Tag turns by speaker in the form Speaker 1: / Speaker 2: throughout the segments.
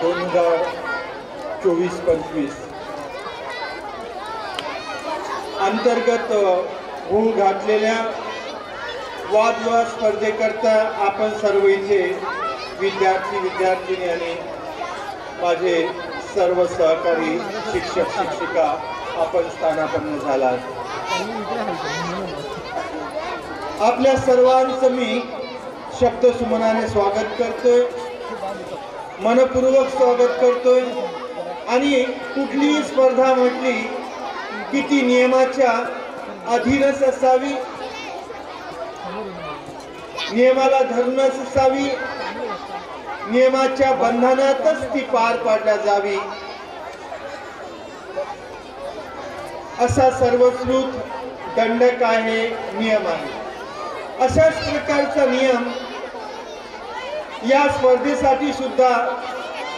Speaker 1: 2024-25 अंतर्गत होऊ घातलेल्या वादविवाद स्पर्धेकरता आपण सर्व इथे विद्यार्थी विद्यार्थिनी आणि माझे सर्व सहकारी शिक्षक शिक्षिका आपण स्थानापन्न झालात। आपल्या सर्वांचं मी शब्दसुमनाने स्वागत करतोय, मनपूर्वक स्वागत करतोय। आणि कुठलीही स्पर्धा म्हटली की ती नियमाच्या अधीनच असावी, नियमाला धरूनच असावी, नियमाच्या बंधनातच ती पार पाडल्या जावी असा सर्वश्रुत दंडक आहे, नियम आहे। अशाच प्रकारचा नियम या स्पर्धेसाठी सुद्धा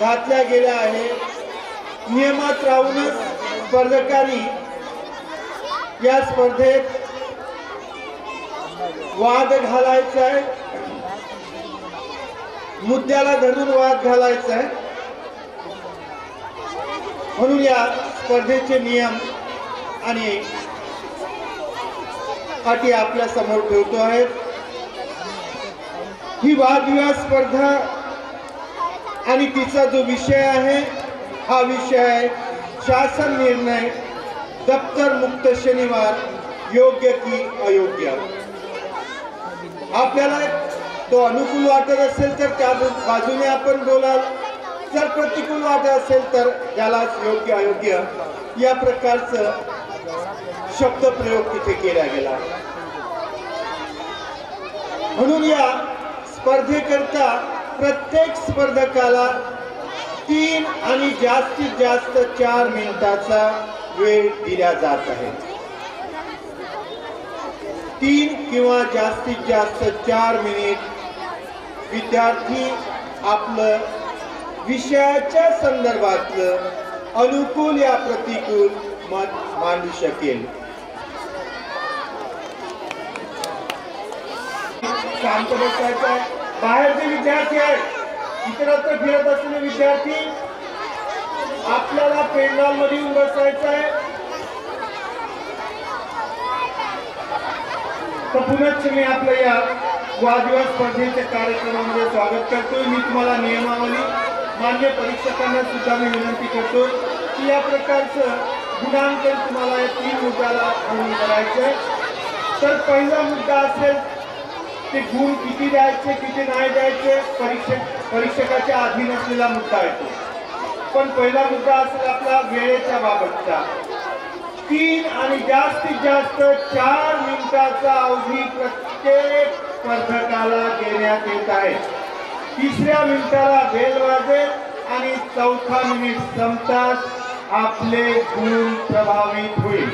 Speaker 1: घातला गेला आहे। नियमात राहूनच स्पर्धकांनी या स्पर्धेत वाद घालायचा आहे, मुद्द्याला धरून वाद घालायचा आहे। म्हणून या स्पर्धेचे नियम आणि अटी आपल्या समोर ठेवतो आहे। ही वादविवाद स्पर्धा आणि तिचा जो विषय आहे, हा विषय आहे शासन निर्णय दप्तर मुक्त शनिवार, योग्य की अयोग्य। आपल्याला तो अनुकूल वाटत असेल तर त्या बाजूने आपण बोलाल, जर प्रतिकूल वाटत असेल तर त्यालाच योग्य अयोग्य या प्रकारचं शब्द प्रयोग तिथे केला गेला। म्हणून या स्पर्धेकरता प्रत्येक स्पर्धकाला 3 आणि जास्तीत जास्त 4 मिनिटाचा वेळ दिला जात आहे। 3 किंवा जास्तीत जास्त 4 मिनिट विद्यार्थी आपलं विषयाच्या संदर्भातलं अनुकूल या प्रतिकूल मत मांडू शकेल। शांत बसायचं आहे। बाहेर जे विद्यार्थी आहेत, इतरत्र फिरत असलेले विद्यार्थी, आपल्याला पेंडॉल मध्ये येऊन बसायचं आहे। तर पुनश्च मी आपल्या या वादविवाद स्पर्धेच्या कार्यक्रमामध्ये स्वागत करतोय। मी तुम्हाला नियमावली मान्य परीक्षकांना सुद्धा मी विनंती करतो की या प्रकारचं गुणांकन तुम्हाला या 3 मुद्द्याला पूर्ण करायचं आहे। तर पहिला मुद्दा असेल ते गुण किती द्यायचे किती नाही द्यायचे, परीक्षकाच्या अधीन असलेला मुद्दा आहे तो। पण पहिला मुद्दा असेल आपला वेळेच्या बाबतचा। 3 आणि जास्तीत जास्त 4 मिनिटाचा अवधी प्रत्येक स्पर्धकाला देण्यात येत आहे। 3ऱ्या मिनिटाला बेल वाजेल आणि 4था मिनिट संपताच आपले गुण प्रभावित होईल।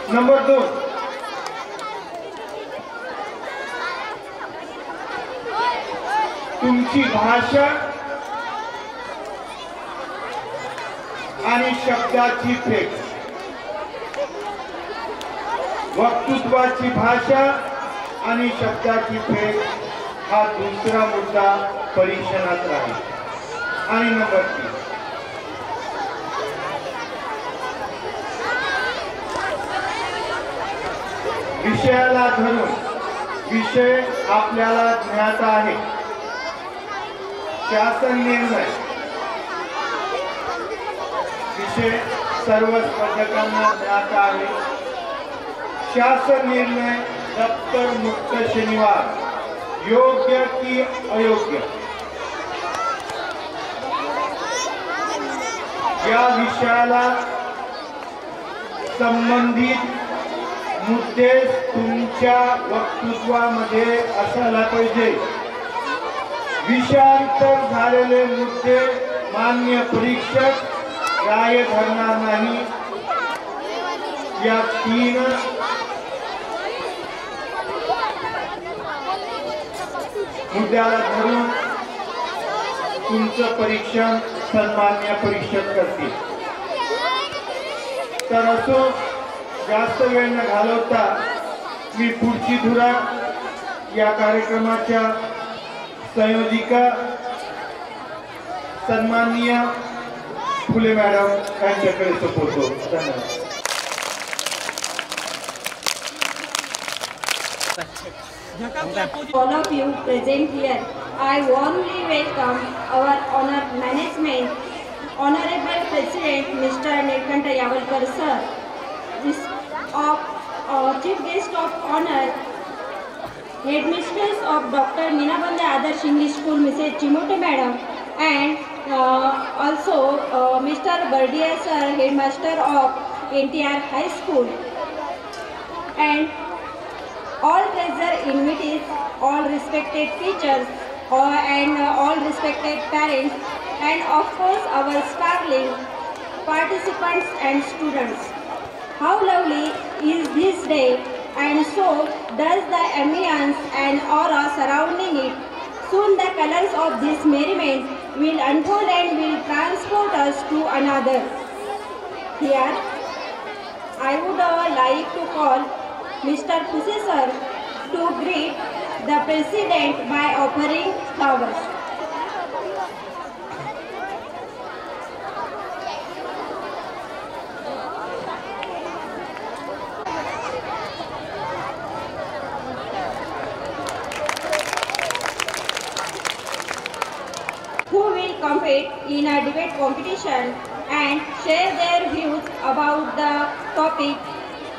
Speaker 1: नंबर 2, तुमची भाषा आणि शब्दाची फेक। वक्तृत्वाची भाषा आणि शब्दाची फेक हा दुसरा मुद्दा परीक्षणात राहील। आणि नंबर 3, विषयाला धरून विषय आपल्याला ज्ञात आहे, शासन निर्णय विषय सर्व स्पर्धकांना ज्ञात आहे। शासन निर्णय दप्तर मुक्त शनिवार, योग्य की अयोग्य या विषयाला संबंधित मुद्दे तुमच्या वक्तृत्वामध्ये असायला पाहिजे। विषयांतर झालेले मुद्दे मान्य परीक्षक ग्राह्य धरणार नाही। या 3 मुद्द्याला धरून तुमचं परीक्षण सन्मान्य परीक्षक करतील। तर असो, जास्त वेळ न घालवता मी पुढची धुरा या कार्यक्रमाच्या संयोजिका सन्माननीय फुले मॅडम यांच्याकडे सोपवतो. धन्यवाद.
Speaker 2: All of you present here, I warmly welcome our honored management, Honorable President Mr. Nilkanta Yavalkar sir, Chief Guest of Honor, Headmistress of Dr. Ninabande Adarsh English School Mrs. Chimote Madam, and also Mr. Bardia sir, Headmaster of NTR High School, and all present invitees, all respected teachers, and all respected parents, and of course our starling participants and students. How lovely is this day, and so does the ambience and aura surrounding it. Soon the colors of this merriment will unfold and will transport us to another. Here I would like to call Mr. Phuse sir to greet the President by offering flowers. Who will compete in a debate competition and share their views about the topic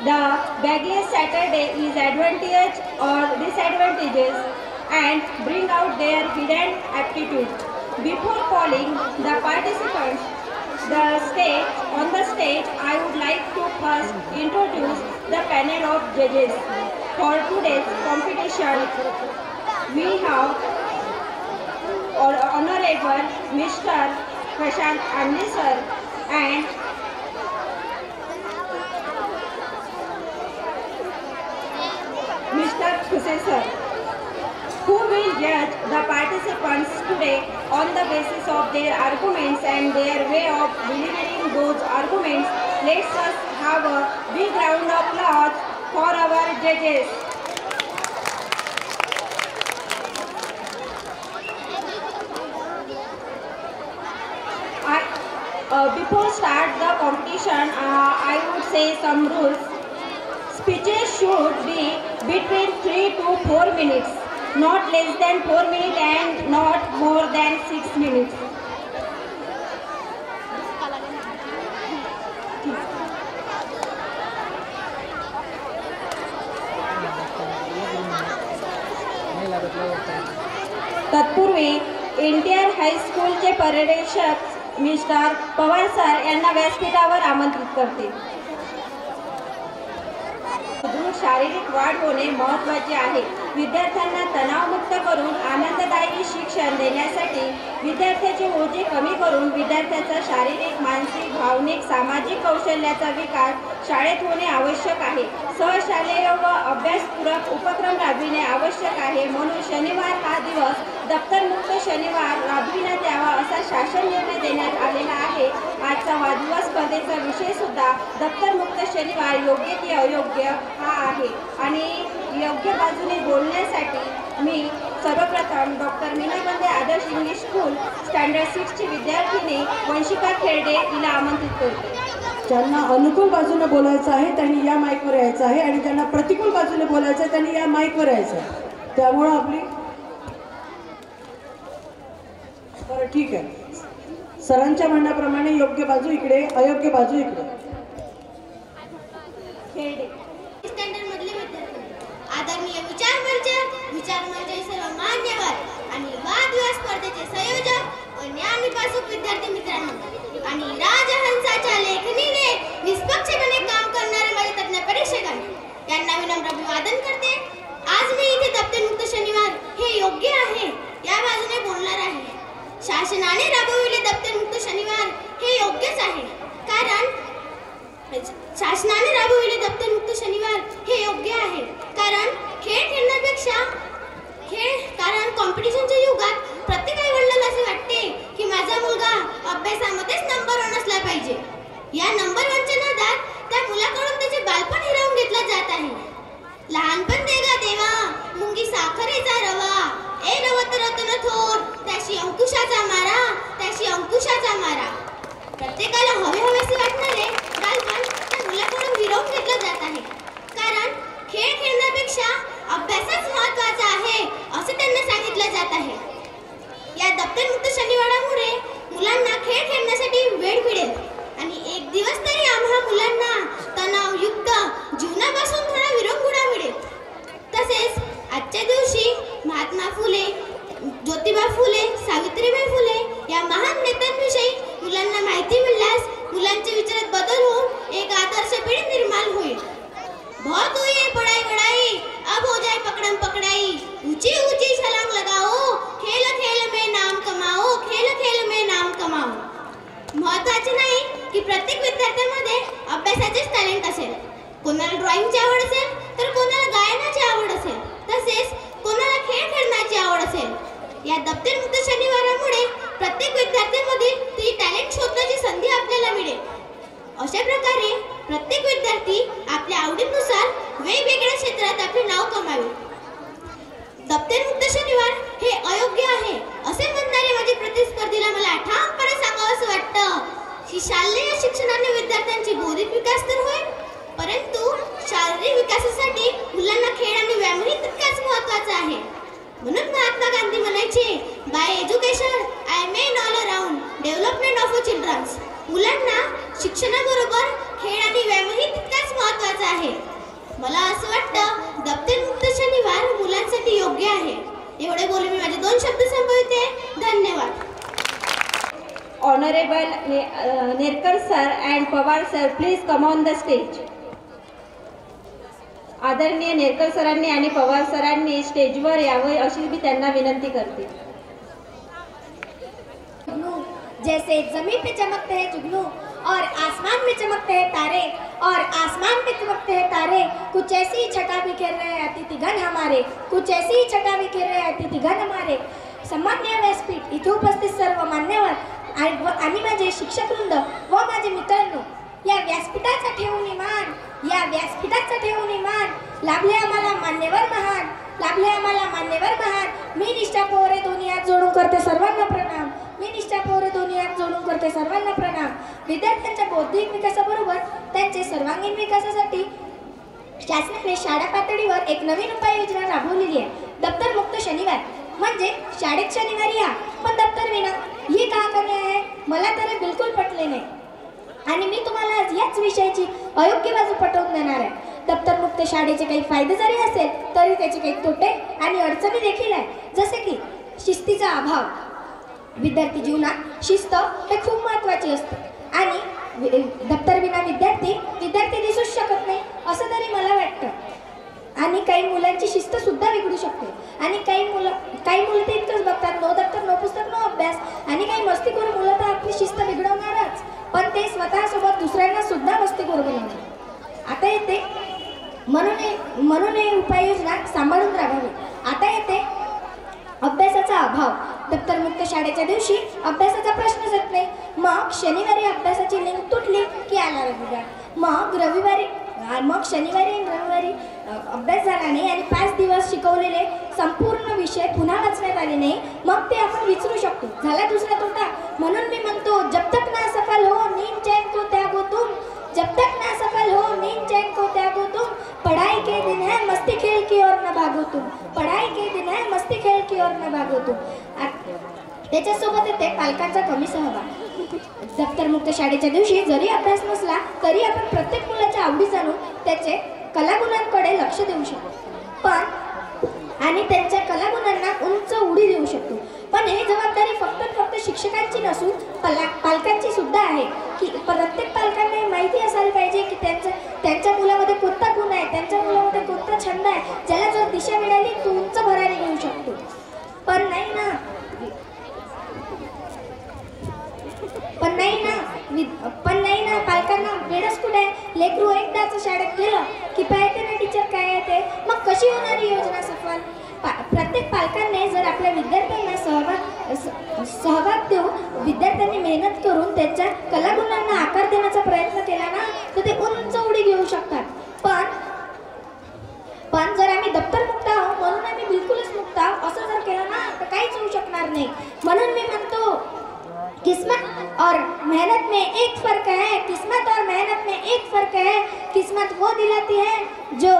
Speaker 2: the Bagless Saturday is advantage or disadvantages, and bring out their hidden aptitude. Before calling the participants on the stage, I would like to first introduce the panel of judges. For today's competition, we have Honorable Mr. Prashant Andle sir and Mr. Phuse sir, who will judge the participants today on the basis of their arguments and their way of delivering those arguments. Let us have a big round of applause for our judges. Before start the competition, I would say some rules. Speeches should be between 3 to 4 minutes, not less than 4 minutes and not more than 6 minutes. तत्पूर्वी NTR हायस्कूलचे पर्यवेक्षक mister Pawar sir यांना व्यासपीठावर आमंत्रित करते. शारीरिक वाढ होणे महत्त्वाचे आहे. विद्यार्थ्यांना तणावमुक्त करून आनंददायी शिक्षण देण्यासाठी विद्यार्थ्याचे ओझे कमी करून विद्यार्थ्याचा शारीरिक, मानसिक, भावनिक, सामाजिक कौशल्याचा विकास शाळेत होणे आवश्यक आहे. सहशालेय व अभ्यासपूरक उपक्रम राबविणे आवश्यक आहे. म्हणून शनिवार हा दिवस दप्तरमुक्त शनिवार राबविण्यात यावा असा शासन निर्णय देण्यात आलेला आहे. आजचा वादविवाद स्पर्धेचा विषय सुद्धा दप्तरमुक्त शनिवार योग्य की अयोग्य हा आहे. आणि योग्य बाजूने बोलण्यासाठी मी सर्वप्रथम डॉक्टर मीनाबंदे आदर्श इंग्लिश स्कूल स्टँडर्ड 6 ची विद्यार्थिनी वंशिका खेरडे हिला आमंत्रित करते.
Speaker 3: ज्यांना अनुकूल बाजूने बोलायचं आहे त्यांनी या माईकवर यायचं आहे आणि ज्यांना प्रतिकूल बाजूने बोलायचं आहे त्यांनी या माईकवर यायचं आहे. त्यामुळं आपली बरं ठीक आहे. सरांच्या म्हणण्याप्रमाणे योग्य बाजू इकडे, अयोग्य बाजू इकडे.
Speaker 2: खेरडे
Speaker 4: स्टँडर्डमधले विद्यार्थी, आदरणीय विचारमंच सर्व मान्यवर आणि वादविवाद स्पर्धेचे संयोजक व ज्ञानपिपासू विद्यार्थी मित्रांनो आणि राजहंसाच्या लेखणीने निष्पक्षपणे काम करणारे माझे तज्ञ परीक्षकांना यांना विनम्र अभिवादन करते. आज मी इथे दप्तरमुक्त शनिवार हे योग्य आहे या बाजूने बोलणार आहे. शासनाने राबविलेले दप्तरमुक्त शनिवार हे योग्यच आहे, कारण मोठा मारा. प्रत्येकाला हवे वाटणारे बालपण त्या मुलाकडून हिरावून घेतलं जात आहे. कारण खेळ खेळण्यापेक्षा अभ्यासच महत्त्वाचा आहे असे त्यांना सांगितलं जात आहे. या दप्तरमुक्त शनिवारामुळे मुलांना खेळ खेळण्यासाठी वेळ मिळेल आणि एक दिवस तरी आम्हा मुलांना तणावयुक्त जीवनापासून थोडा विरंगुळा मिळेल. तसेच आजच्या दिवशी महात्मा फुले, ज्योतिबा फुले, सावित्रीबाई फुले या महान नेत्यांविषयी मुलांना माहिती मिळाल्यास मुलांच्या विचारात बदल होऊन एक आदर्श पिढी निर्माण होईल. बहुत हुई पढ़ाई वढ़ाई, अब हो जाए पकड़म पकड़ाई, ऊंची ऊंची छलांग लगाओ, खेल खेल में नाम कमाओ, खेल खेल में नाम कमाओ. महत्त्वाचे नाही की प्रत्येक विद्यार्थ्यामध्ये अभ्यासाचेच टॅलेंट असेल. कोणाला ड्रॉइंगची आवड असेल तर कोणाला गायनाची आवड असेल, तसेच कोणाला खेळ खेळण्याची आवड असेल. या दप्तरमुक्त शनिवारामुळे प्रत्येक विद्यार्थ्यांमधील ती टॅलेंट शोधण्याची संधी आपल्याला मिळेल. अशा प्रकारे प्रत्येक विद्यार्थी आपल्या आवडीनुसार वेगवेगळ्या क्षेत्रात आपले नाव कमावे. दप्तरमुक्त शनिवार हे अयोग्य आहे असे म्हणणारे माझे प्रतिस्पर्धीला मला ठामपणे सांगावंसं वाटतं की शालेय शिक्षणाने विद्यार्थ्यांची बौद्धिक विकास तर होईल, परंतु शारीरिक विकासासाठी मुलांना खेळ आणि व्यायामही तितकाच महत्त्वाचा आहे. म्हणून महात्मा गांधी म्हणायचे, by education I mean all around development of a childrens. मुलांना शिक्षणाबरोबर खेळ आणि व्यायामही तितकाच महत्त्वाचा आहे. मला असं वाटतं दप्तरमुक्त शनिवार मुलांसाठी योग्य आहे. एवढे बोलून मी माझे 2 शब्द संपवते. धन्यवाद.
Speaker 2: Honorable Nerkar sir and Pawar sir, please come on the stage. आदरणीय नेरकर सरांनी आणि पवार सरांनी स्टेजवर यावे अशी मी त्यांना विनंती करते.
Speaker 4: जैसे जमीन पे चमकते हैं जुगनू और आसमान में चमकते हैं तारे और आसमान पे चमकते हैं तारे, कुछ ऐसी ही छटा बिखेर रहे अतिथिगण हमारे, कुछ ऐसी ही छटा बिखेर रहे अतिथिगण हमारे. सन्माननीय व्यासपीठ, इथे उपस्थित सर्व मान्यवर आणि माझे शिक्षकवृंद व माझे मित्रांनो, या व्यासपीठाचा ठेवून मान, या व्यासपीठाचा ठेवून मान, लाभले आम्हाला मान्यवर महान, लाभले आम्हाला मान्यवर महान. मी निष्ठा पोरे दोन्ही हात जोडून करते सर्वांना प्रणाम, मी निष्ठा पोरे दोन्ही हात जोडून करते सर्वांना प्रणाम. विद्यार्थ्यांच्या बौद्धिक विकासाबरोबर त्यांचे सर्वांगीण विकासासाठी शासनाने शाळा पातळीवर एक नवीन उपाययोजना राबवलेली आहे. दप्तरमुक्त शनिवार म्हणजे शाळेत शनिवारी या पण दप्तर विना, ही का करणे आहे मला तर बिलकुल पटले नाही आणि मी तुम्हाला आज याच विषयाची अयोग्य बाजू पटवून देणार आहे. दप्तरमुक्त शाळेचे काही फायदे जरी असेल तरी त्याचे काही तोटे आणि अडचणी देखील आहेत. जसे की शिस्तीचा अभाव. विद्यार्थी जीवनात शिस्त हे खूप महत्त्वाची असते आणि दप्तर विना विद्यार्थी दिसूच शकत नाही असं तरी मला वाटतं. आणि काही मुलांची शिस्त सुद्धा बिघडू शकते आणि काही मुलं तर इतकंच बघतात, नो दप्तर नो पुस्तक नो अभ्यास. आणि काही मस्तीखोर मुलं तर आपली शिस्त बिघडवणारच, पण ते स्वतःसोबत दुसऱ्यांना सुद्धा मस्तीखोर बनवणार. आता येते म्हणून ही उपाययोजना सांभाळून राहावी. आता येते अभ्यासाचा अभाव. दप्तरमुक्त शाळेच्या दिवशी अभ्यासाचा प्रश्नच येत नाही. मग शनिवारी अभ्यासाची लिंक तुटली की आला रविवार, मग शनिवारी आणि रविवारी अभ्यास झाला नाही आणि 5 दिवस शिकवलेले संपूर्ण विषय पुन्हा वाचण्यात आले नाही, मग ते आपण विसरू शकतो. झाला दुसरा तोटा. म्हणून मी म्हणतो, जब तक ना सफल हो नींद चैन को त्यागो तुम, जब तक ना सफल हो नींद चैन को त्यागो तुम, पढ़ाई के दिन है मस्ती खेल की ओर न भागो तुम, पढ़ाई के दिन है मस्ती खेल की ओर न भागो तुम. त्याच्यासोबत येते पालकांचा कमी सहभाग. दप्तरमुक्त शाळेच्या दिवशी जरी अभ्यास नसला तरी आपण प्रत्येक मुलाच्या आवडी जाणून त्याचे कलागुणांकडे लक्ष देऊ शकतो आणि त्यांच्या कलागुणांना उंच उडी देऊ शकतो. पण हे जबाबदारी फक्त शिक्षकांची नसून पालकांची सुद्धा आहे. की प्रत्येक पालकांना माहिती असायला पाहिजे की त्यांच्या मुलामध्ये कोणता गुण आहे, त्यांच्या मुलामध्ये कोणता छंद आहे, ज्याला जर दिशा मिळाली तो उंच भरारी घेऊ शकतो. पण नाही ना पालकांना वेळच कुठे. लेकरू एकदाच शाळेत गेलं की पाहते ना टीचर काय आहे ते, मग कशी होणार ही योजना सफल. प्रत्येक पालकांनी जर आपल्या विद्यार्थ्यांना सहभाग देऊन विद्यार्थ्यांनी मेहनत करून त्यांच्या कलागुणांना आकार देण्याचा प्रयत्न केला ना तर ते उंच उडी घेऊ शकतात. पण जर आम्ही दप्तरमुक्त आहोत म्हणून आम्ही बिलकुलच मुक्त आहोत असं जर केलं ना तर काहीच होऊ शकणार नाही. म्हणून मी म्हणतो, किस्मत
Speaker 5: और मेहनत में एक फ़र्क है, किस्मत और मेहनत में एक फ़र्क है। किस्मत वो दिलाती है जो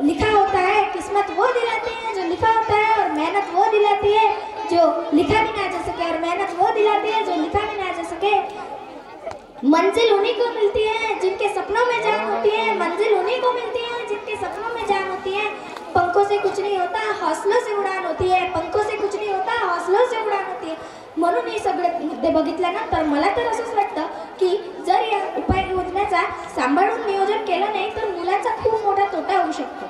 Speaker 5: लिखा होता है, किस्मत वो दिलाती है जो लिखा होता है, और मेहनत वो दिलाती है जो लिखा भी ना जा सके, और मेहनत वो दिलाती है जो लिखा भी ना जा सके। मंजिल उन्हीं को मिलती है जिनके सपनों में जान होती है, मंजिल उन्हीं को मिलती है जिनके सपनों में जान होती है। पंखों से कुछ नहीं होता, हौसलों से उड़ान होती आहे. पंखों से कुछ नहीं होता, हौसलों से उड़ान होती आहे. म्हणून हे सगळे मुद्दे बघितल्यानंतर मला तर असंच वाटतं की जर या उपाययोजनेचा सांभाळून नियोजन केलं नाही तर मुलांचा खूप मोठा तोटा होऊ शकतो.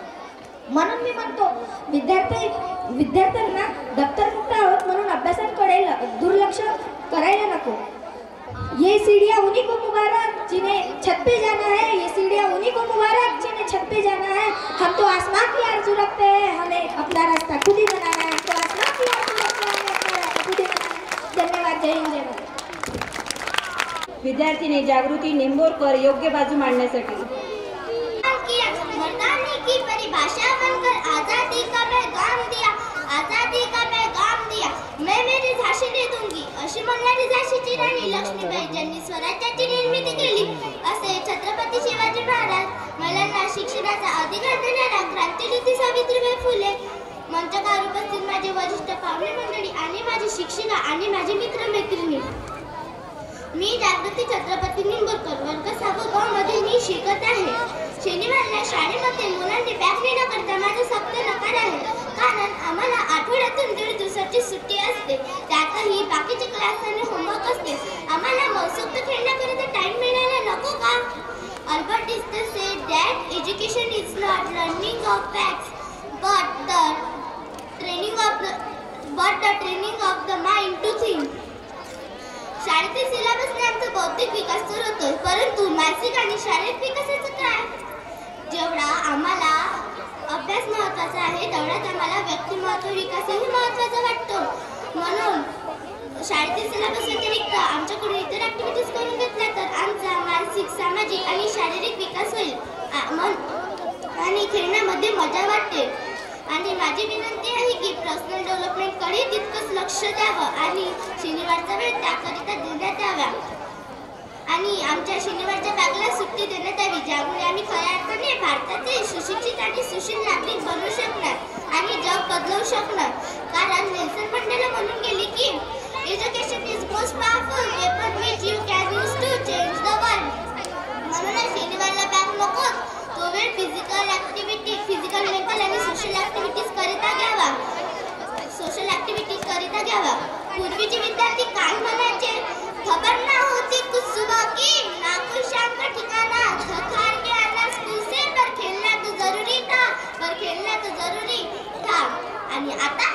Speaker 5: म्हणून मी म्हणतो विद्यार्थ्यांना दप्तरमुक्त आहोत म्हणून अभ्यासाकडे दुर्लक्ष करायला नको. ये सीढ़ियाँ उन्हीं को मुबारक जिन्हें छत पे जाना है, ये सीढ़ियाँ उन्हीं को मुबारक जिन्हें छत पे जाना है. हम तो आसमान की आरज़ू रखते हैं, हमें अपना रास्ता खुद ही बनाना है. तो आसमान की आरज़ू रखते हैं, हमें अपना रास्ता खुद ही बनाना है. धन्यवाद. जय हिंद, जय भारत.
Speaker 2: विद्यार्थिनी जागृती निंबोरकर योग्य बाजू मांडण्यासाठी.
Speaker 4: मर्दानी की परिभाषा बनकर आजादी का पैगाम दिया, आजादी का पैगाम दिया. मैं मेरी झाशी दे दूंगी अशी म्हणणारी झाशीची राणी लक्ष्मीबाई ज्यांनी स्वराज्याची निर्मिती केली असे छत्रपती शिवाजी महाराज. महिलांना शिक्षणाचा अधिकार देणाऱ्या क्रांतिज्योती सावित्रीबाई फुले. मंचकावर उपस्थित माझे वरिष्ठ पाहुणे मंडळी आणि माझी शिक्षिका आणि माझे मित्र मैत्रिणी. मी जागृती छत्रपती निंबोरकर वर्ग 6 मध्ये मी शिकत आहे. शनिवारला शाळेमध्ये मुलांनी बॅग न करता माझं सप्ताह नकार आहे, कारण आम्हाला आठवड्यातून 1.5 दिवसाची सुट्टी असते. त्यातही बाकीचे क्लास आणि होमवर्क असते. आम्हाला मनसोक्त खेळण्याकरिता टाइम मिळायला नको का? Albert einstein said that education is not learning of facts but the training of the mind to think. शाळेतील सिलेबसने आमचा बौद्धिक विकास तर होतो, परंतु मानसिक आणि शारीरिक विकासाचं काय? जेवढा आम्हाला अभ्यास महत्त्वाचा आहे तेवढाच आम्हाला व्यक्तिमत्व विकासही महत्त्वाचा वाटतो. म्हणून शाळेतील सिलेबस व्यतिरिक्त आमच्याकडून इतर ॲक्टिव्हिटीज करून घेतल्या तर आमचा मानसिक, सामाजिक आणि शारीरिक विकास होईल आणि खेळण्यामध्ये मजा वाटते. आणि माझी विनंती आहे की पर्सनल डेव्हलपमेंटकडे तितकंच लक्ष द्यावं आणि शनिवारचा वेळ त्याकरिता देण्यात यावा आणि आमच्या शनिवारच्या बॅगला सुट्टी देण्यात यावी, ज्यामुळे आम्ही खऱ्या अर्थाने भारताचे सुशिक्षित आणि सुशील नागरिक बनू शकणार आणि जग बदलवू शकणार. कारण नेल्सन मंडेला म्हणून गेले की education is most powerful weapon which you can use to change the world. म्हणूनच शनिवारला बॅग नको, तो वेळ फिजिकल मेंटल आणि सोशल ॲक्टिव्हिटीज करिता घ्यावा. पूर्वीचे विद्यार्थी काय म्हणायचे? खबर ना होती कुछ सुबह की, ना कोई शाम का ठिकाना. थक हार के आना स्कूल से, पर खेलना तो जरूरी था. आणि आता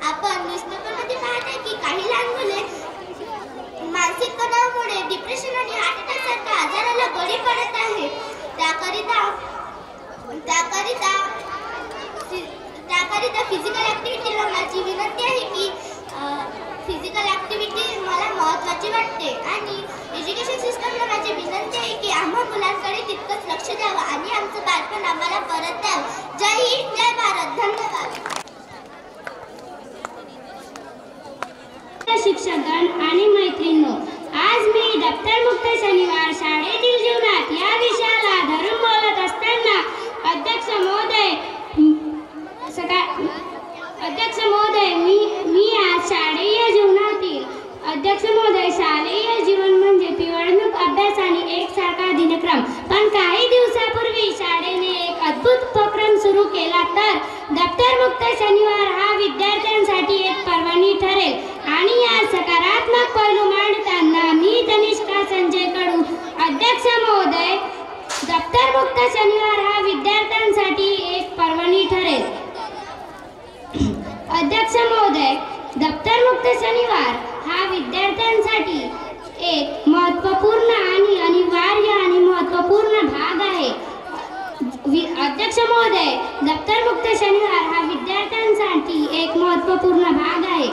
Speaker 4: आपण न्यूजपेपरमध्ये पाहतो की काही लहान मुले मानसिक तणावामुळे डिप्रेशन आणि हार्ट अटॅक सारख्या आजाराला बळी पडत आहेत. त्याकरिता फिजिकल ॲक्टिव्हिटी लावण्याची विनंती आहे की फिजिकल ॲक्टिव्हिटी मला महत्त्वाची वाटते आणि एज्युकेशन सिस्टमला माझी विनंती आहे की आम्हा मुलांकडे तितकंच लक्ष द्यावं आणि आमचं बालपण आम्हाला परत द्यावं. जय हिंद, जय भारत. धन्यवाद.
Speaker 6: शिक्षकगण आणि मैत्रिणींनो, आज मी दप्तरमुक्त शनिवार शाळेतील जीवनात या विषयाला धरून बोलत असताना अध्यक्ष महोदय मी आज शालेय जीवनातील अध्यक्ष महोदय. शालेय जीवन म्हणजे पिवळणूक, अभ्यास आणि एकसारखा दिनक्रम. पण काही दिवसापूर्वी शाळेने एक अद्भुत उपक्रम सुरू केला तर दप्तरमुक्त शनिवार हा विद्यार्थ्यांसाठी एक पर्वणी ठरेल. आणि या सकारात्मक पैलू मांडताना मी तनिष्का संजय कडू, अध्यक्ष महोदय, दप्तरमुक्त शनिवार हा विद्यार्थ्यांसाठी एक पर्वणी ठरेल. अध्यक्ष महोदय, दप्तरमुक्त शनिवार हा विद्यार्थ्यांसाठी एक महत्त्वपूर्ण आणि अनिवार्य आणि महत्त्वपूर्ण भाग आहे. अध्यक्ष महोदय, दप्तरमुक्त शनिवार हा विद्यार्थ्यांसाठी एक महत्त्वपूर्ण भाग आहे.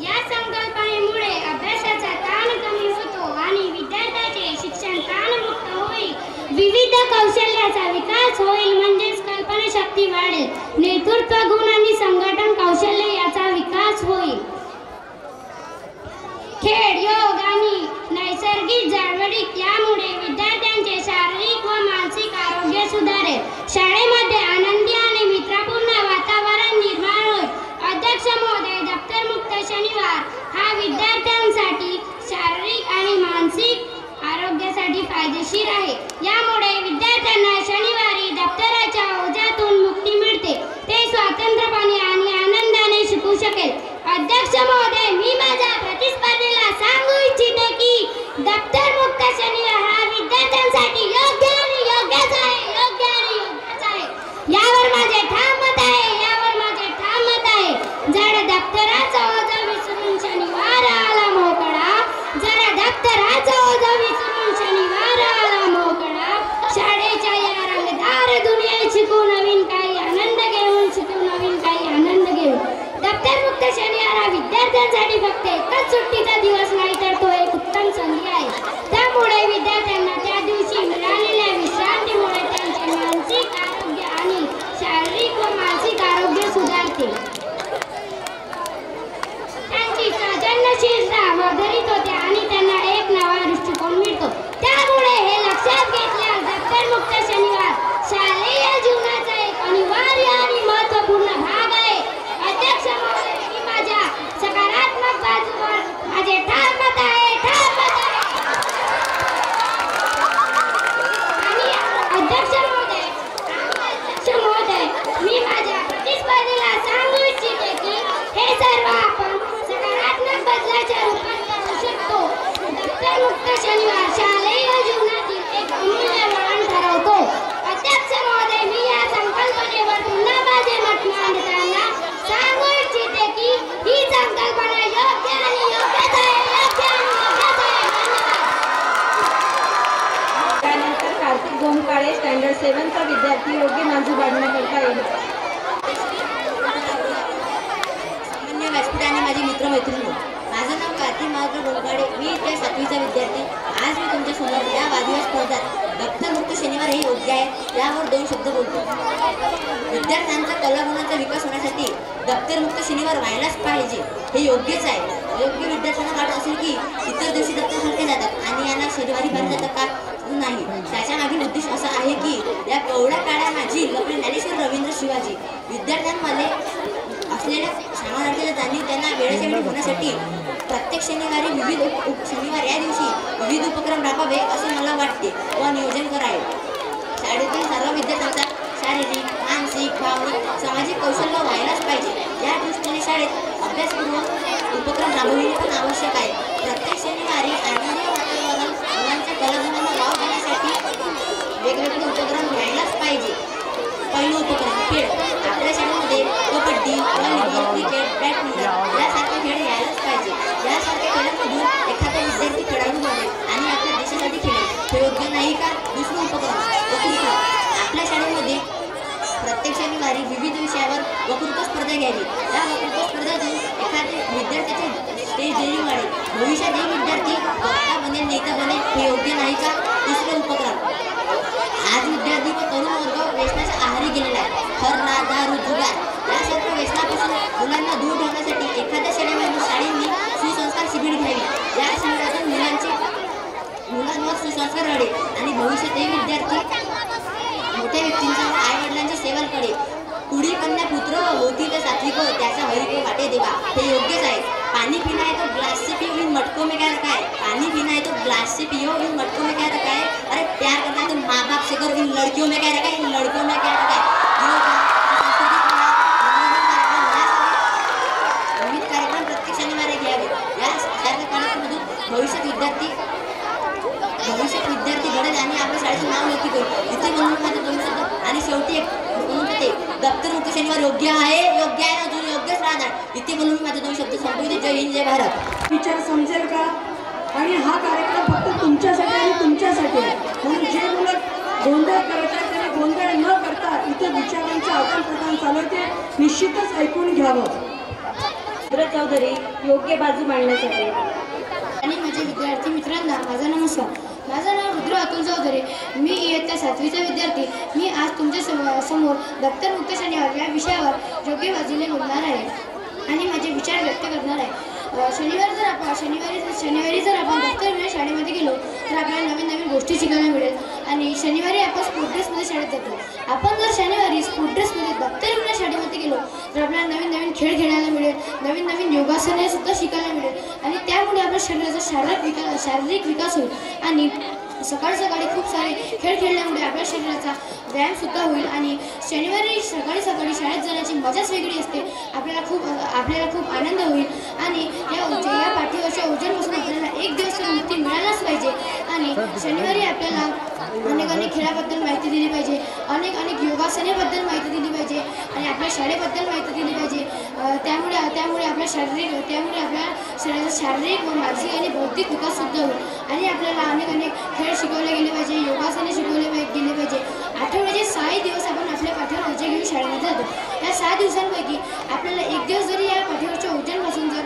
Speaker 6: या संकल्पनेमुळे अभ्यासाचा ताण कमी होतो आणि विद्यार्थ्याचे शिक्षण ताणमुक्त होईल. विविध कौशल्याचा विकास होईल. म्हणजेच कल्पना शक्ती वाढेल. नेतृत्व गुण आणि संघटन कौशल्य याचा विकास होईल. खेळ, योग आणि नैसर्गिक जवळीक यामुळे विद्यार्थ्यांचे शारीरिक व मानसिक आरोग्य सुधारेल. शाळेमध्ये आनंदी आणि मित्रपूर्ण वातावरण निर्माण होईल. अध्यक्ष महोदय, दप्तरमुक्त शनिवार हा विद्यार्थ्यांसाठी शारीरिक आणि मानसिक आरोग्यासाठी फायदेशीर आहे. यामुळे विद्यार्थ्यांना शनिवारी दप्तराच्या ओझ्यातून मुक्ती मिळते. ते स्वतंत्रपणे आणि आनंदाने शिकू शकेल. अध्यक्ष महोदय, मी माझ्या प्रतिस्पर्धेला सांगू इच्छिते की दप्तरमुक्त शनिवार हा विद्यार्थ्यांसाठी योग्य आणि योग्यच आहे. योग्य आणि योग्यच आहे. यावर माझे ठाम मत आहे. यावर माझे ठाम मत आहे. जरा दप्तराचा ओझं विसरून शनिवार आला मोकळा. जरा दप्तराचा ओझं विसरून शनिवार आला मोकळा. शाळेच्या या रंगदार दुनियेत शिकू नवीन काही आनंद घेऊन. शिकू नवीन काही आनंद घेऊन. दप्तरमुक्त शनिवार हा विद्यार्थ्यांसाठी फक्त एकच सुट्टीचा दिवस नाही, तर तो एक उत्तम संधी आहे. त्यामुळे विद्यार्थ्यांना त्या दिवशी मिळालेल्या विश्रांतीमुळे त्यांचे मानसिक आरोग्य आणि शारीरिक व मानसिक आरोग्य सुधारते. त्यांची सर्जनशीलता वर्धित होते आणि त्यांना एक नवा दृष्टिकोन मिळतो. त्यामुळे हे लक्षात घेतल्यास दप्तरमुक्त शनिवार शालेय जीवनाचा एक अनिवार्य आणि महत्त्वपूर्ण भाग आहे. अध्यक्ष महोदय, मी माझ्या सकारात्मक बाजूवर माझे ठाम मत आहे. ठाम मत आहे. आणि अध्यक्ष महोदय, मी माझ्या प्रतिस्पर्धीला सांगू इच्छिते की हे सर्व आपण सकारात्मक बदलाच्या रूपात करू शकतो. दप्तरमुक्त शनिवार शालेय जीवनातील एक अमूल्य मान ठरवतो. अध्यक्ष महोदय, मी या संकल्पनेवर पुन्हा माझे मत मांडताना सांगू इच्छिते की ही संकल्पना योग्य आणि योग्यच आहे. योग्य आणि योग्यच आहे.
Speaker 2: त्यानंतर कार्तिक गोमकाळे स्टँडर्ड 7 चा विद्यार्थी योग्य बाजू मांडण्याकरता येईल.
Speaker 7: सामान्य व्यासपीठ आणि माझे मित्रमैत्रिणी, माझं नाव कार्तिक माधव गोमकाळे. मी इथे 7वीचा विद्यार्थी. आज मी तुमच्यासमोर या वादविवाद स्पर्धेत दप्तरमुक्त शनिवार हे योग्य आहे यावर 2 शब्द बोलतो. विद्यार्थ्यांचा कलागुणांचा विकास होण्यासाठी दप्तरमुक्त शनिवार व्हायलाच पाहिजे हे योग्यच आहे. योग्य विद्यार्थ्यांना वाटत असेल की इतर दिवशी दप्तर हलके जातात आणि यांना शनिवारी बाहेर जातात का? नाही. त्याच्या मागील उद्देश असा आहे की या कवड्या काळ्या माझी लग्न ज्ञानेश्वर रवींद्र शिवाजी विद्यार्थ्यांमध्ये असलेल्या सामान्य जाणीव त्यांना वेळेच्या वेळी होण्यासाठी प्रत्येक शनिवारी शनिवार या दिवशी विविध उपक्रम राबवावे असे मला वाटते व नियोजन करावे. शाळेतील सर्व विद्यार्थ्यांचा शारीरिक, मानसिक, भावनिक, सामाजिक कौशल्य व्हायलाच पाहिजे. या दृष्टीने शाळेत अभ्यासपूर्वक उपक्रम राबविणे पण आवश्यक आहे. प्रत्येक शनिवारी आनंदी वातावरण मुलांच्या कलागुणांना वाव देण्यासाठी वेगवेगळे उपक्रम घ्यायलाच पाहिजे. पहिलं उपक्रम खेळ. आपल्या शाळेमध्ये कबड्डी, व्हॉलीबॉल, क्रिकेट, बॅडमिंटन यासारखे खेळ घ्यायलाच पाहिजे. यासारख्या खेळांमधून एखादा विद्यार्थी खेळाडू बनेल आणि आपल्या देशासाठी खेळेल. हे योग्य नाही का? दुसरं उपक्रम वक्तृत्व. आपल्या शाळेमध्ये प्रत्येक शनिवारी विविध विषयावर वक्तृत्व स्पर्धा घ्यावी. या वक्तृत्व स्पर्धेतून एखाद्या विद्यार्थ्याचे स्टेज डेअरिंग वाढेल. भविष्यात एक विद्यार्थी वक्ता बनेल, नेता बनेल. हे योग्य नाही का? तिसरे उपक्रम. आज विद्यार्थी व तरुण वर्ग व्यसनाच्या आहारी गेलेला आहे. खर्रा, दारू, जुगार यासारख्या व्यसनापासून मुलांना दूर ठेवण्यासाठी एखाद्या शाळेंनी सुसंस्कार शिबिर घ्यावी. या शिबिरातून मुलांवर सुसंस्कार घडेल आणि भविष्यात हे विद्यार्थी मोठ्या व्यक्तींचा व आई वडिलांची सेवा करेल. पुढी कन्या पुत्र होती तर सात्विक त्याचा हरिको वाटे देवा. हे योग्यच आहे. पानी पीना है तो ग्लास से पियो, इन मटकों में क्या रखा है? पानी पीना है तो ग्लास से पियो, इन मटकों में क्या रखा है? अरे प्यार करना है तो माँ बाप से करो, इन लड़कियों में क्या रखा है? इन लड़कों में क्या रखा है? विविध कार्यक्रम प्रत्येक शनिवारी घ्यावे. या सारख्या कार्यक्रमातून भविष्यात विद्यार्थी घडेल आणि आपल्या शाळेचं नाव लौकिक होईल. इथे म्हणून माझं 2 शब्द आणि शेवटी एक म्हणून ते दप्तरमुक्त शनिवार योग्य आहे. योग्य आहे, अजून योग्यच राहणार. इथे म्हणून माझे 2 शब्द संपवते. जय हिंद, जय भारत.
Speaker 3: विचार समजेल का? आणि हा कार्यक्रम फक्त तुमच्यासाठी आणि तुमच्यासाठी आहे. म्हणून जे मुलं गोंधळ करतात त्याने गोंधळ न करता इतर विचारांचे आदान-प्रदान चालू ते निश्चितच ऐकून घ्यावं.
Speaker 2: चौधरी योग्य बाजू मांडण्यासाठी.
Speaker 5: आणि माझे विद्यार्थी मित्रांना माझा नमस्कार. माझं नाव रुद्र अतुल चौधरी. मी इयत्ता 7वीत
Speaker 6: 7वीचा विद्यार्थी मी आज तुमच्या समोर दप्तर मुक्त शनिवार या विषयावर योग्य बाजूने बोलणार आहे आणि माझे विचार व्यक्त करणार आहे। शनिवारी जर आपण दप्तर शाळेमध्ये गेलो तर आपल्याला नवीन नवीन गोष्टी शिकायला मिळेल आणि शनिवारी आपण स्पोर्ट ड्रेसमध्ये शाळेत जातो। आपण जर शनिवारी स्पोर्ट ड्रेसमध्ये दप्तर शाळेमध्ये गेलो तर आपल्याला नवीन नवीन खेळ खेळायला मिळेल, नवीन नवीन योगासने सुद्धा शिकायला मिळेल आणि त्यामुळे आपल्या शरीराचा शारीरिक विकास होईल आणि सकाळी खूप सारे खेळ खेळल्यामुळे आपल्या शरीराचा व्यायाम सुद्धा होईल आणि शनिवारी सकाळी शाळेत जाण्याची मजाच वेगळी असते। आपल्याला खूप आनंद होईल आणि या पाठीवरच्या ओझ्यापासून आपल्याला एक दिवस मुक्ती मिळायलाच पाहिजे आणि शनिवारी आपल्याला अनेक खेळाबद्दल माहिती दिली पाहिजे, अनेक योगासनेबद्दल माहिती दिली पाहिजे आणि आपल्या शाळेबद्दल माहिती दिली पाहिजे। त्यामुळे आपल्या शरीराचा शारीरिक व मानसिक आणि बौद्धिक विकास सुद्धा होईल आणि आपल्याला अनेक खेळ शिकवले गेले पाहिजे, योगासने शिकवले गेले पाहिजे। आठवड्याचे 6 दिवस आपण आपल्या पाठीवर ओझे घेऊन शाळेमध्ये जातो। या 6 दिवसांपैकी आपल्याला एक दिवस जरी या पाठीवरच्या ओझ्यांपासून जर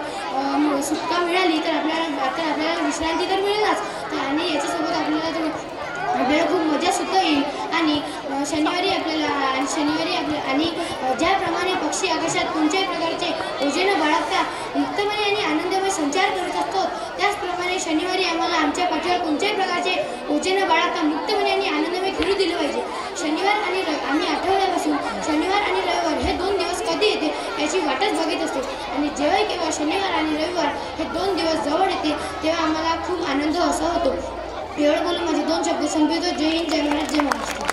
Speaker 6: सुटका मिळाली तर आपल्याला विश्रांती तर मिळेलच आणि याच्यासोबत आपल्याला खूप मजा सुद्धा येईल आणि शनिवारी ज्याप्रमाणे पक्षी आकाशात कोणत्याही प्रकारचे ओझे न बाळगता मुक्तपणे आणि आनंदमय संचार करत असतो, त्याचप्रमाणे शनिवारी आम्हाला आमच्या पाठीवर कोणत्याही प्रकारचे ओझे न बाळगता मुक्तपणे आणि आनंदमय खेळू दिले पाहिजे। आम्ही आठवड्यापासून शनिवार आणि रविवार हे 2 दिवस कधी येते याची वाटच बघत असतो आणि केव्हा शनिवार आणि रविवार हे 2 दिवस जवळ येते तेव्हा आम्हाला खूप आनंद असा होतो। एवढं बोलून माझे 2 शब्द संपवतो। जय हिंद, जय महाराष्ट्र, जय महाराष्ट्र।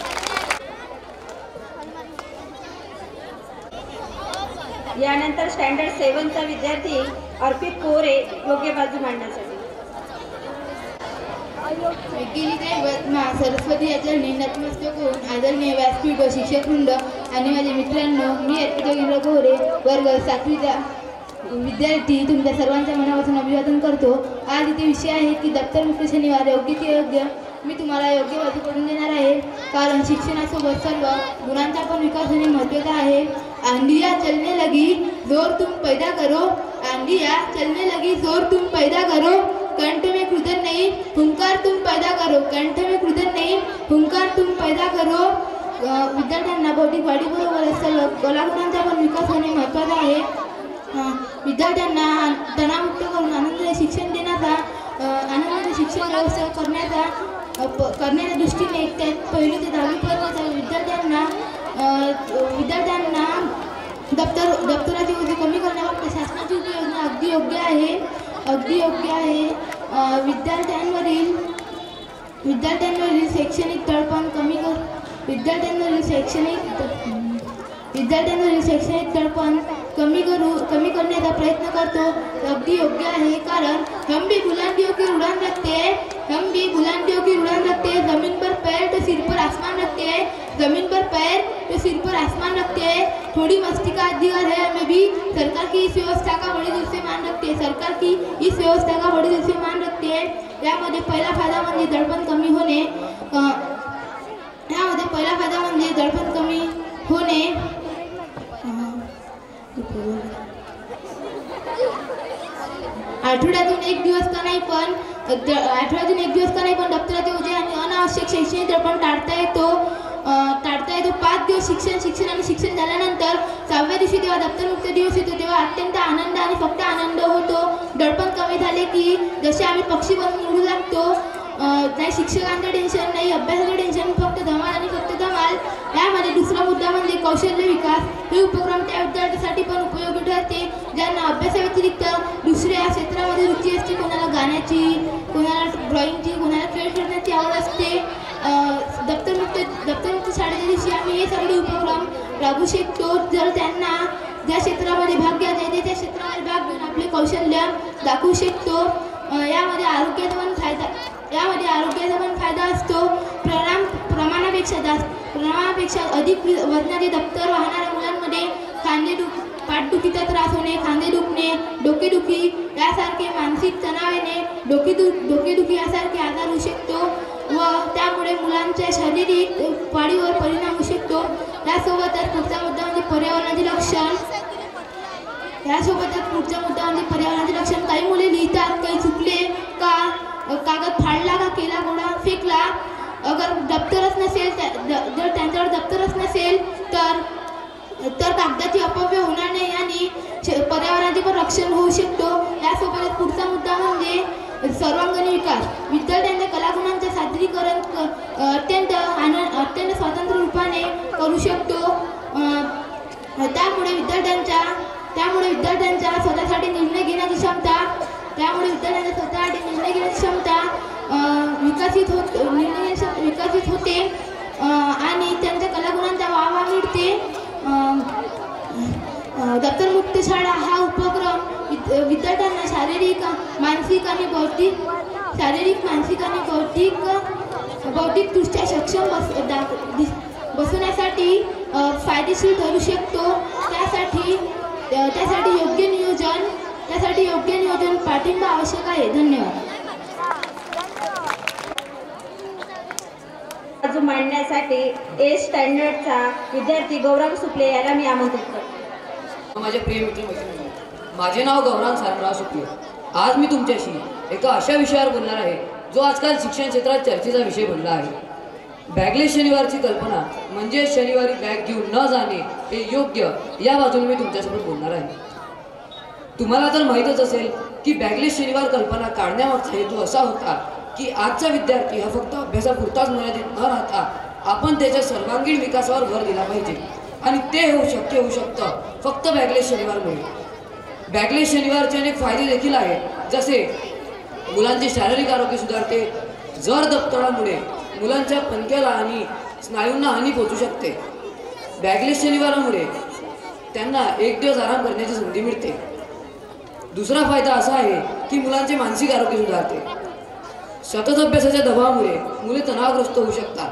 Speaker 2: यानंतर स्टँडर्ड 7चा विद्यार्थी अर्पित कोरे योग्य बाजू मांडण्यासाठी।
Speaker 8: सरस्वती याच्या नतमस्तक होऊन आदरणीय व्यासपीठ व शिक्षकवृंद आणि माझे मित्रांनो, मी अर्पित कोरे वर्ग 7वीचा विद्यार्थी तुमच्या सर्वांच्या मनापासून अभिवादन करतो। आज इथे विषय आहे की दप्तर मुक्त शनिवार योग्य ते योग्य मी तुम्हाला योग्य बाजू करून देणार आहे, कारण शिक्षणासोबत सर्व गुणांचा पण विकास होणे महत्त्वाचा आहे। आंधिया चलने लगी जोर तुम पैदा करो, आंधिया चलने लगी जोर तुम पैदा करो, कंठ में क्रुदन नहीं हुंकार तुम पैदा करो, कंठ में क्रुदन नहीं हुंकार तुम पैदा करो। विद्यार्थ्यांना बौद्धिक वाढीबरोबर सर्व कलागुणांचा पण विकास होणे महत्त्वाचा आहे। विद्यार्थ्यांना तणावमुक्त करून आनंदाचे शिक्षण देण्याचा शिक्षण व्यवस्था करण्याच्या दृष्टीने पहिली ते 10वी पर्यंत विद्यार्थ्यांना दप्तराची ओझे कमी करण्याबाबत शासनाची योजना अगदी योग्य आहे। विद्यार्थ्यांवरील शैक्षणिक तळपण कमी करण्याचा प्रयत्न करतो, अगदी योग्य आहे, कारण हम भी बुलंदियों की उड़ान रखते हैं, जमीन पर पैर तो सिर पर आसमान रखते हैं, जमीन पर पैर तो सिर पर आसमान रखते हैं। थोड़ी मस्ती का अधिकार है हमें भी, सरकार की इस व्यवस्था का बड़ी दिल से मान रखते हैं। यामध्ये पहिला फायदा म्हणजे दडपण कमी होणे। आठवड्यातून एक दिवस का नाही पण दप्तराचे ओझे आणि अनावश्यक शैक्षणिक दडपण टाळता येतो। 5 दिवस शिक्षण झाल्यानंतर 6व्या दिवशी जेव्हा दप्तरमुक्त दिवस येतो तेव्हा अत्यंत आनंद आणि फक्त आनंद होतो। दडपण कमी झाले की जसे आम्ही पक्षी बनून उडू लागतो, नाही शिक्षकांचं टेन्शन, नाही अभ्यासाचं टेन्शन, फक्त धमाल आणि फक्त धमाल। यामध्ये दुसरा मुद्दा म्हणजे कौशल्य विकास। हे उपक्रम त्या विद्यार्थ्यांसाठी पण उपयोगी ठरते ज्यांना अभ्यासाव्यतिरिक्त दुसऱ्या क्षेत्रामध्ये रुची असते, कोणाला गाण्याची, कोणाला ड्रॉइंगची, कोणाला खेळ खेळण्याची आवड असते। दप्तरमुक्त शाळेच्या दिवशी आम्ही हे सगळे उपक्रम राबवू शकतो। जर त्यांना ज्या क्षेत्रामध्ये भाग घ्यायचा आहे त्या क्षेत्रामध्ये भाग घेऊन आपले कौशल्य दाखवू शकतो। यामध्ये आरोग्याचा पण फायदा असतो। प्रमाणापेक्षा अधिक वजनाचे दप्तर वाहणाऱ्या मुलांमध्ये पाठदुखीचा त्रास होणे, खांदे दुखणे, डोकेदुखी यासारखे मानसिक तणाव येणे, डोकेदुखी यासारखे आजार होऊ शकतो व त्यामुळे मुलांच्या शारीरिक वाढीवर परिणाम होऊ शकतो। यासोबतच पुढचा मुद्दा म्हणजे पर्यावरणाचे लक्षण। काही मुले लिहितात, काही चुकले का, कागद फाडला का, केला, गोळा फेकला, अगर दप्तरच नसेल जर त्यांच्यावर दप्तरच नसेल तर कागदाची अपव्यय होणार नाही आणि पर्यावरणाचे पण रक्षण होऊ शकतो. यासोबतच पुढचा मुद्दा म्हणजे सर्वांगीण विकास. विद्यार्थ्यांच्या कलागुणांचे सादरीकरण अत्यंत स्वतंत्र रूपाने करू शकतो. त्यामुळे विद्यार्थ्यांच्या स्वतःसाठी निर्णय घेण्याची क्षमता विकसित होते आणि त्यांच्या कलागुणांचा वाव मिळते. दप्तरमुक्त शाळा हा उपक्रम विद्यार्थ्यांना शारीरिक मानसिक आणि बौद्धिकदृष्ट्या सक्षम बसवण्यासाठी फायदेशीर ठरू शकतो. त्यासाठी योग्य नियोजन पाठिंबा आवश्यक आहे. धन्यवाद.
Speaker 2: अजून मांडण्यासाठी ए स्टँडर्डचा विद्यार्थी गौरव सुपले याला मी आमंत्रित करतो.
Speaker 9: माझे प्रिय मित्र-मैत्रिणी, माझे नाव गौरव सारंगराव सुपले. आज मी तुमच्याशी एका अशा विषयावर बोलणार आहे जो आजकाल शिक्षण क्षेत्रात चर्चेचा विषय बनला आहे. बॅगलेस शनिवारची कल्पना म्हणजे शनिवारी बॅग घेऊन न जाणे हे योग्य या बाजूने मी तुमच्यासोबत बोलणार आहे. तुम्हाला तर माहीतच असेल की बॅगलेस शनिवार कल्पना काढण्यामागचा हेतू असा होता की आजचा विद्यार्थी हा फक्त अभ्यासापुरताच मर्यादित न राहता आपण त्याच्या सर्वांगीण विकासावर भर दिला पाहिजे आणि ते शक्य होऊ शकतं फक्त बॅगलेस शनिवारमुळे. बॅगलेस शनिवारचे अनेक फायदे देखील आहेत, जसे मुलांचे शारीरिक आरोग्य सुधारते. जड दप्तरामुळे मुलांच्या पणक्याला आणि स्नायूंना हानी पोहोचू शकते. बॅगलेस शनिवारामुळे त्यांना एक दिवस आराम करण्याची संधी मिळते. दुसरा फायदा असा आहे की मुलांचे मानसिक आरोग्य सुधारते. सतत अभ्यासाच्या दबावामुळे मुले तणावग्रस्त होऊ शकतात.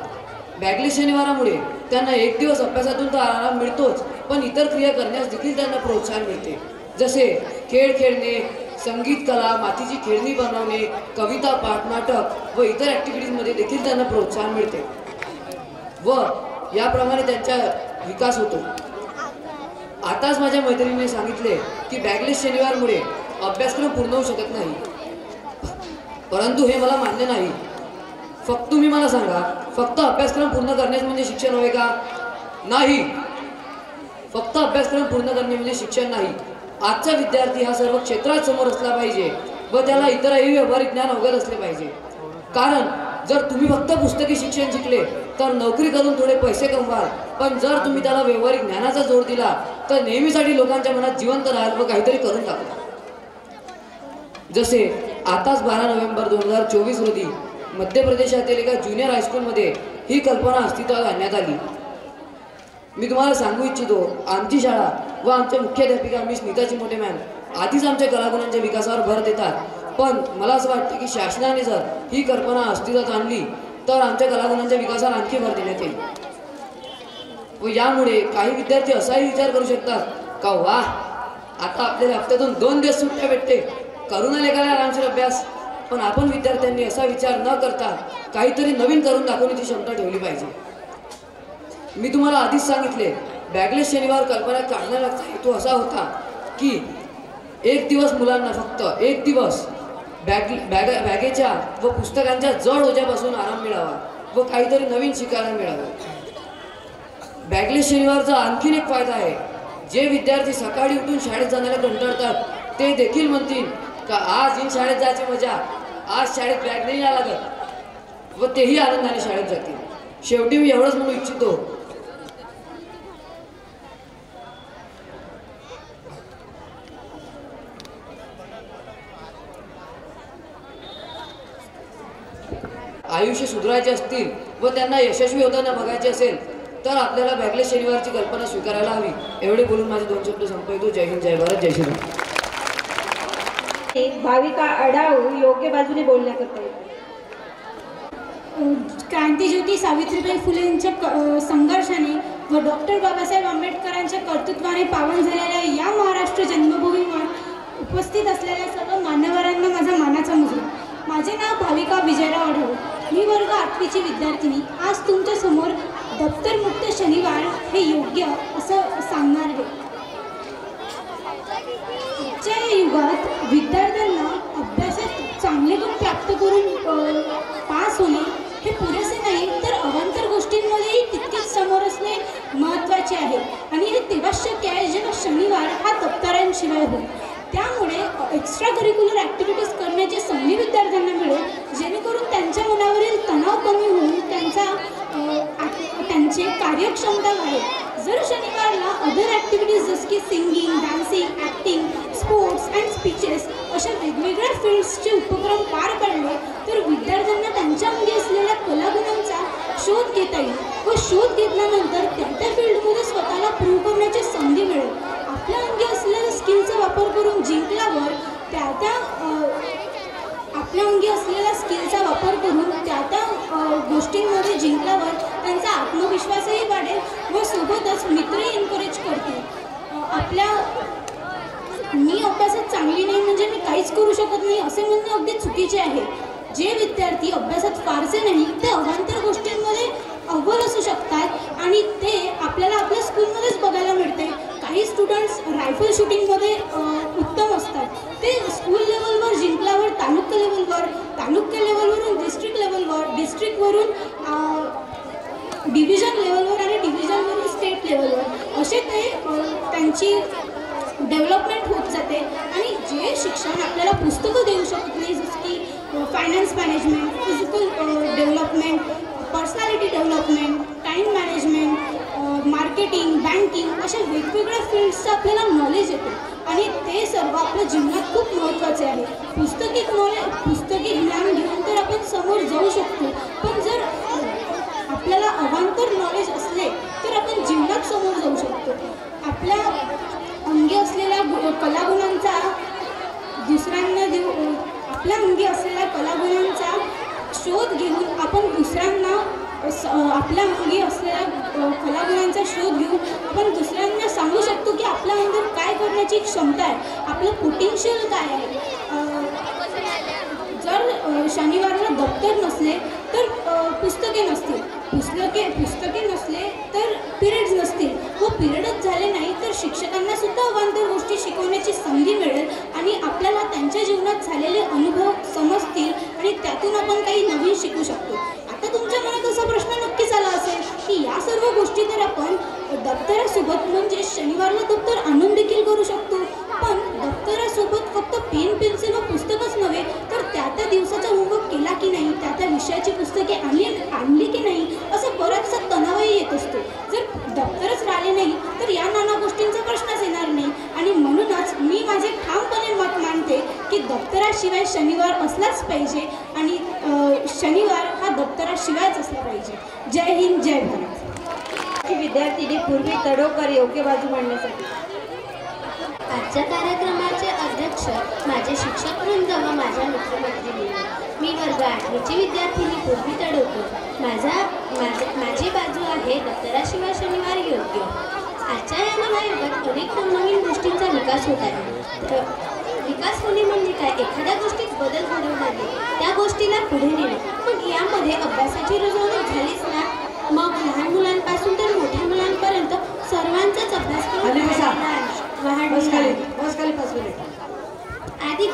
Speaker 9: बॅगलेस शनिवारामुळे त्यांना एक दिवस अभ्यासातून तर आराम मिळतोच, पण इतर क्रिया करण्यास देखील त्यांना प्रोत्साहन मिळते, जसे खेळ खेळणे, संगीत कला, मातीची खेळणी बनवणे, कविता पाठ, नाटक व इतर ॲक्टिव्हिटीजमध्ये देखील त्यांना प्रोत्साहन मिळते व याप्रमाणे त्यांचा विकास होतो. आताच माझ्या मैत्रिणीने सांगितले की बॅगलेस शनिवारमुळे अभ्यासक्रम पूर्ण होऊ शकत नाही, परंतु हे मला मान्य नाही. तुम्ही मला सांगा, फक्त अभ्यासक्रम पूर्ण करण्यास म्हणजे शिक्षण होय का? नाही. फक्त अभ्यासक्रम पूर्ण करणे म्हणजे शिक्षण नाही. आजचा विद्यार्थी हा सर्व क्षेत्रात समोर असला पाहिजे व त्याला इतरही व्यावहारिक ज्ञान अवगत असले पाहिजे. कारण जर तुम्ही फक्त पुस्तकी शिक्षण शिकले तर नोकरी करून थोडे पैसे कमवाल, पण जर तुम्ही त्याला व्यावहारिक ज्ञानाचा जोड दिला तर नेहमीसाठी लोकांच्या मनात जिवंत राहाल व काहीतरी करून टाकाल. जसे आताच 12 नोव्हेंबर 2024 रोजी मध्य प्रदेशातील एका ज्युनियर हायस्कूलमध्ये ही कल्पना अस्तित्वात आणण्यात आली. मी तुम्हाला सांगू इच्छितो, आमची शाळा व आमच्या मुख्याध्यापिका मिस नीता चिमोटे मॅम आधीच आमच्या कलागुणांच्या विकासावर भर देतात, पण मला असं वाटतं की शासनाने जर ही कल्पना अस्तित्वात आणली तर आमच्या कलागुणांच्या विकासावर आणखी भर देण्यात येईल. व यामुळे काही विद्यार्थी असाही विचार करू शकतात का, वाह, आता आपल्याला हप्त्यातून 2 दिवस सुट्ट्या भेटते, करून आले का आरामशीर अभ्यास. पण आपण विद्यार्थ्यांनी असा विचार न करता काहीतरी नवीन करून दाखवण्याची क्षमता ठेवली पाहिजे. मी तुम्हाला आधीच सांगितले, बॅगलेस शनिवार कल्पना काढण्यामागचा हेतू असा होता की एक दिवस मुलांना फक्त एक दिवस बॅगेच्या व पुस्तकांच्या जड ओझ्यापासून आराम मिळावा व काहीतरी नवीन शिकायला मिळावं. बॅगलेस शनिवारचा आणखीन एक फायदा आहे. जे विद्यार्थी सकाळी उठून शाळेत जाण्याला कंटाळतात ते देखील म्हणतील का आज शाळेत जायची मजा, आज शाळेत बॅग नाही या लागत व तेही आनंदाने शाळेत जातील. शेवटी मी एवढंच म्हणू इच्छितो, आयुष्य सुधारायचे असतील व त्यांना यशस्वी होताना बघायचे असेल तर आपल्याला बॅगलेस शनिवारची कल्पना स्वीकारायला हवी. एवढे बोलून माझे 2 शब्द संपवतो. जय हिंद, जय भारत, जय श्रीराम.
Speaker 2: भाविका अडाऊ योग्य बाजूने बोलण्याकरता
Speaker 10: क्रांतिज्योती सावित्रीबाई फुले यांच्या संघर्षाने व डॉक्टर बाबासाहेब आंबेडकरांच्या कर्तृत्वाने पावन झालेल्या या महाराष्ट्र जन्मभूमीवर उपस्थित असलेल्या सर्व मान्यवरांना माझा मानाचा मुजरा. माझे नाव भाविका विजयराव अडाऊ. मी वर्ग 8वीची विद्यार्थिनी आज तुमच्या समोर दप्तरमुक्त शनिवार हे योग्य असं सांगणार आहे. आजच्या या युगात विद्यार्थ्यांना अभ्यासात चांगले गुण प्राप्त करून पास होणे हे पुरेसे नाही तर अवांतर गोष्टींमध्येही तितकेच समोर असणे महत्त्वाचे आहे आणि हे तेव्हाच शक्य आहे जेव्हा शनिवार हा दप्तरांशिवाय होईल. त्यामुळे एक्स्ट्रा करिक्युलर ॲक्टिव्हिटीज करण्याची संधी विद्यार्थ्यांना मिळेल जेणेकरून त्यांच्या मनावरील तणाव कमी होऊन त्यांची कार्यक्षमता वाढेल. जर शनिवारला अदर ॲक्टिव्हिटीज जसं की singing, dancing, acting, sports and speeches अशा वेगवेगळ्या फील्ड्सचे उपक्रम पार पाडले तर विद्यार्थ्यांना त्यांच्या अंगी असलेल्या कलागुणांचा शोध घेता येईल व शोध घेतल्यानंतर त्या फील्डमध्ये स्वतःला प्रूव्ह करण्याची संधी मिळेल. आपल्या अंगी असलेल्या स्किलचा वापर करून जिंकल्यावर आपल्या अंगी असलेल्या स्किलचा वापर करून त्या गोष्टींमध्ये जिंकल्यावर त्यांचा आत्मविश्वासही वाढेल व सोबतच मित्रही एन्करेज करतील. मी अभ्यासात चांगली नाही म्हणजे मी काहीच करू शकत नाही असे म्हणणे अगदी चुकीचे आहे. जे विद्यार्थी अभ्यासात फारसे नाही ते अवांतर गोष्टींमध्ये अव्वल असू शकतात आणि ते आपल्याला आपल्या स्कूलमध्येच बघायला मिळते. काही स्टुडंट्स रायफल शूटिंगमध्ये उत्तम असतात. ते स्कूल लेवलवर जिंकल्यावर तालुका लेवलवरून डिस्ट्रिक्ट लेवलवर, डिस्ट्रिक्टवरून डिव्हिजन लेवलवर आणि डिव्हिजनवरून स्टेट लेवलवर असे ते त्यांची डेव्हलपमेंट होत जाते. आणि जे शिक्षण आपल्याला पुस्तकं देऊ शकत नाही जसं की finance management, physical development, personality development, time management, marketing, banking अशा वेगवेगळ्या फील्ड्सचं आपल्याला नॉलेज येते आणि ते सर्व आपल्या जीवनात खूप महत्त्वाचे आहे. पुस्तकी ज्ञान घेऊन तर आपण समोर जाऊ शकतो पण जर आपल्याला अवांतर नॉलेज असले तर आपण जीवनात समोर जाऊ शकतो. आपल्या अंगी असलेल्या कलागुणांचा आपल्या अंगी असलेल्या कलागुणांचा शोध घेऊन आपण दुसऱ्यांना आपल्या अंगी असलेल्या कलागुणांचा शोध घेऊन आपण दुसऱ्यांना सांगू शकतो की आपल्या अंदर काय करण्याची क्षमता आहे, आपलं पोटेन्शियल काय आहे. जर शनिवारला दप्तर नसले तर पुस्तके नसतील, पुस्तके नसले तर पिरियड्स नसतील व पिरियडच झाले नाही तर शिक्षकांना सुद्धा अवांतर गोष्टी शिकवण्याची संधी मिळेल आणि आपल्याला त्यांच्या जीवनात झालेले अनुभव समजतील आणि त्यातून आपण काही नवीन शिकू शकतो. आता तुमच्या मनात असा प्रश्न नक्कीच आला असेल की या सर्व गोष्टी तर आपण दप्तरासोबत म्हणजे शनिवारला दप्तर आणून देखील करू शकतो पण दप्तरासोबत फक्त पेन, पेन्सिल व पुस्तकच नव्हे तर त्या दिवसाचा होमवर्क केला की नाही, त्या विषयाची पुस्तके आणली की नाही असं बराचसा तणावही येत असतो. जर दप्तरच राहिले नाही तर या नाना गोष्टींचा प्रश्नच येणार नाही आणि म्हणूनच मी माझे ठामपणे मत मांडते की दप्तराशिवाय शनिवार असलाच पाहिजे आणि शनिवार हा दप्तराशिवायच असला पाहिजे. जय हिंद, जय भारत.
Speaker 2: विद्यार्थीने पूर्वी तडोकर योग्य बाजू मांडण्यासाठी
Speaker 4: आजच्या कार्यक्रमाचे अध्यक्ष माझे शिक्षक वृंद व माझ्या मित्रमैत्रिणी. मी वर्ग 8वीची विद्यार्थिनी पूर्वी तडोकर. माझी बाजू आहे दप्तराशिवाय शनिवार योग्य. आजच्या या नव्या युगात अनेक नवनवीन गोष्टींचा विकास होत आहे. विकास होणे म्हणजे काय, एखाद्या गोष्टीत बदल घडवून आणणे, त्या गोष्टीला पुढे नेणे. पण यामध्ये अभ्यासाची रुजवणूक झालीच ना मग लहान मुलांपासून तर मोठ्या मुलांपर्यंत सर्वांचाच अभ्यासक्रम आधी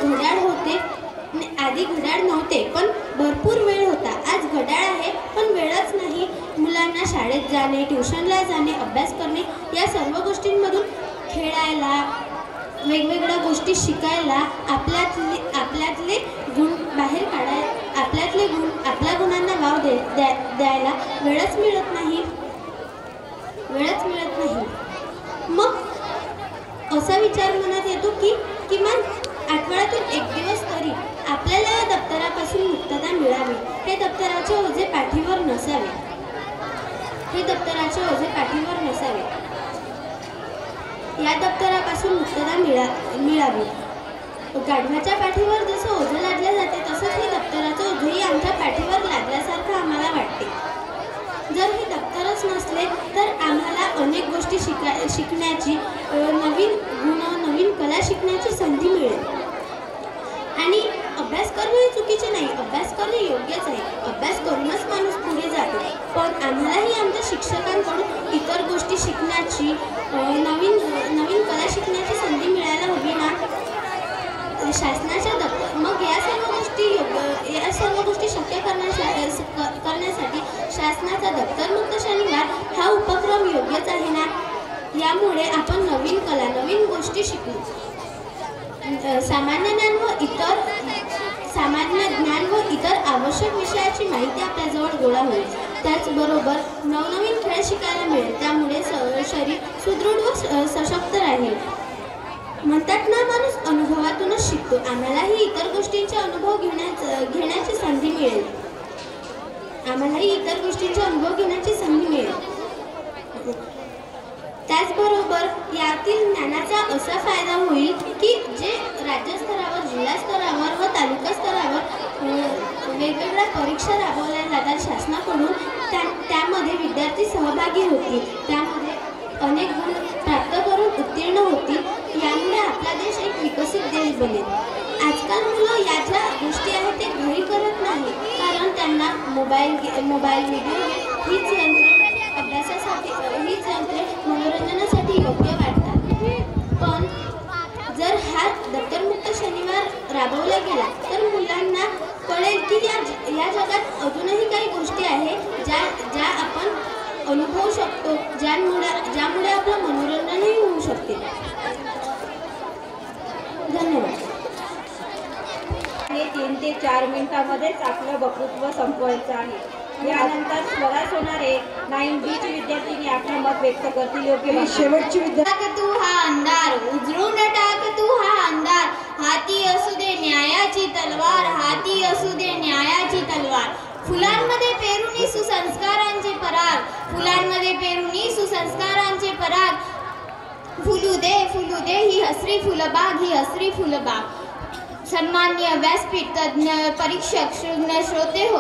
Speaker 4: घड्याळ नव्हते पण भरपूर वेळ होता. आज घड्याळ आहे पण वेळच नाही. मुलांना शाळेत जाणे, ट्युशनला जाणे, अभ्यास करणे या सर्व गोष्टींमधून खेळायला, वेगवेगळ्या गोष्टी शिकायला, आपल्यातले गुण बाहेर काढायला, आपल्या गुणांना वाव द्यायला वेळच मिळत नाही. मग असा विचार मनात येतो की किमान आठवड्यातून एक दिवस तरी आपल्याला या दप्तरापासून मुक्तता मिळावी. हे दप्तराचे ओझे पाठीवर नसावे. या दप्तरापासून मुक्तता मिळावी. गाढवाच्या पाठीवर जसं ओझं लादलं जाते तसंच हे दप्तराचं ओझंही आमच्या पाठीवर लादल्यासारखं आम्हाला वाटते. जर हे दप्तरच नसले तर आम्हाला अनेक गोष्टी शिकण्याची, नवीन गुण, नवीन कला शिकण्याची संधी मिळेल. आणि अभ्यास करणे चुकीचे नाही, अभ्यास करणे योग्यच आहे. अभ्यास करूनच माणूस पुढे जातो. पण आम्हालाही आमच्या शिक्षकांकडून इतर गोष्टी शिकण्याची, नवीन कला शिकण्याची संधी मिळायला हवी ना. शासनाच्या मग या सर्व गोष्टी शक्य करण्यासाठी शासनाचा दप्तरमुक्त शनिवार हा उपक्रम योग्यच आहे ना. यामुळे आपण नवीन कला, नवीन गोष्टी शिकू. सामान्य ज्ञान व इतर आवश्यक विषयाची माहिती आपल्याजवळ गोळा होईल. त्याचबरोबर नवनवीन खेळ शिकायला मिळेल. त्यामुळे शरीर सुदृढ व सशक्त राहील. म्हणतात ना, माणूस अनुभवातूनच शिकतो. आम्हालाही इतर गोष्टींचे अनुभव घेण्याची संधी मिळेल. त्याचबरोबर यातील ज्ञानाचा असा फायदा होईल की जे राज्यस्तरावर, जिल्हा स्तरावर व तालुका स्तरावर वेगवेगळ्या परीक्षा राबवल्या जातात शासनाकडून, त्यामध्ये विद्यार्थी सहभागी होतील. त्यामध्ये अनेक गुण प्राप्त करून उत्तीर्ण होतील. यामुळे आपला देश एक विकसित देश बनेल. आजकाल मुलं या ज्या गोष्टी आहेत ते घरी करत नाही, कारण त्यांना मोबाईल व्हिडिओ हीच यंत्रे अभ्यासासाठी, हीच यंत्रे मनोरंजनासाठी योग्य वाटतात. पण जर हा दप्तरमुक्त शनिवार राबवला गेला तर मुलांना कळेल की या जगात अजूनही काही गोष्टी आहेत ज्या आपण अनुभवू शकतो, ज्यामुळे आपलं मनोरंजनही होऊ शकते. धन्यवाद.
Speaker 2: 3 ते 4 मिनिटांमध्येच आपलं वक्तृत्व संपवायचं आहे. यानंतर स्वराज होणारे 9B चे विद्यार्थी आपले मत व्यक्त करतील. योग्य
Speaker 3: शेवटची
Speaker 4: टाक तू हा अंधार, उजळून टाक तू हा अंधार. हाती असू दे न्यायाची तलवार, हाती असू दे न्यायाची तलवार. फुलांमध्ये पेरुनी सुसंस्कारांचे पराग, फुलांमध्ये पेरुनी सुसंस्कारांचे पराग. फुलू दे ही हसरी फुलबाग, ही हसरी फुलबाग. सन्माननीय व्यासपीठ, तज्ञ, परीक्षक, श्रोते हो,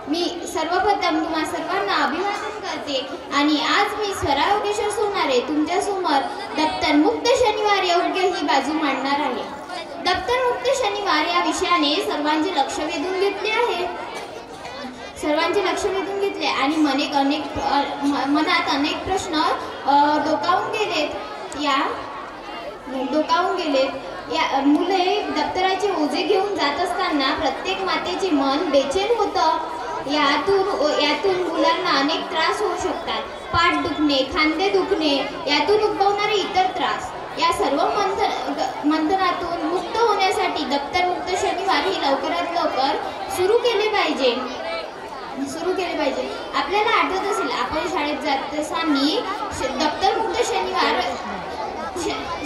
Speaker 4: मी सर्वप्रथम तुम्हा सर्वांना अभिवादन करते. आणि आज मी स्वरा योगेश्वर सोनारे तुमच्यासमोर दप्तरमुक्त शनिवार योग्य ही बाजू मांडणार आहे. दप्तरमुक्त शनिवार या विषयाने सर्वांचे लक्ष वेधून घेतले आहे, आणि मनात अनेक प्रश्न डोकावून गेलेत. या मुले दप्तराचे ओझे घेऊन जात असताना प्रत्येक मातेचे मन बेचैन होतं. यातून मुलांना अनेक त्रास होऊ शकतात. पाठ दुखणे, खांदे दुखणे, यातून उद्भवणारे इतर त्रास. या सर्व मंथनातून मुक्त होण्यासाठी दप्तरमुक्त शनिवार ही लवकरात लवकर सुरू केले पाहिजे. आपल्याला आठवत असेल, आपण शाळेत जात असताना दप्तरमुक्त शनिवार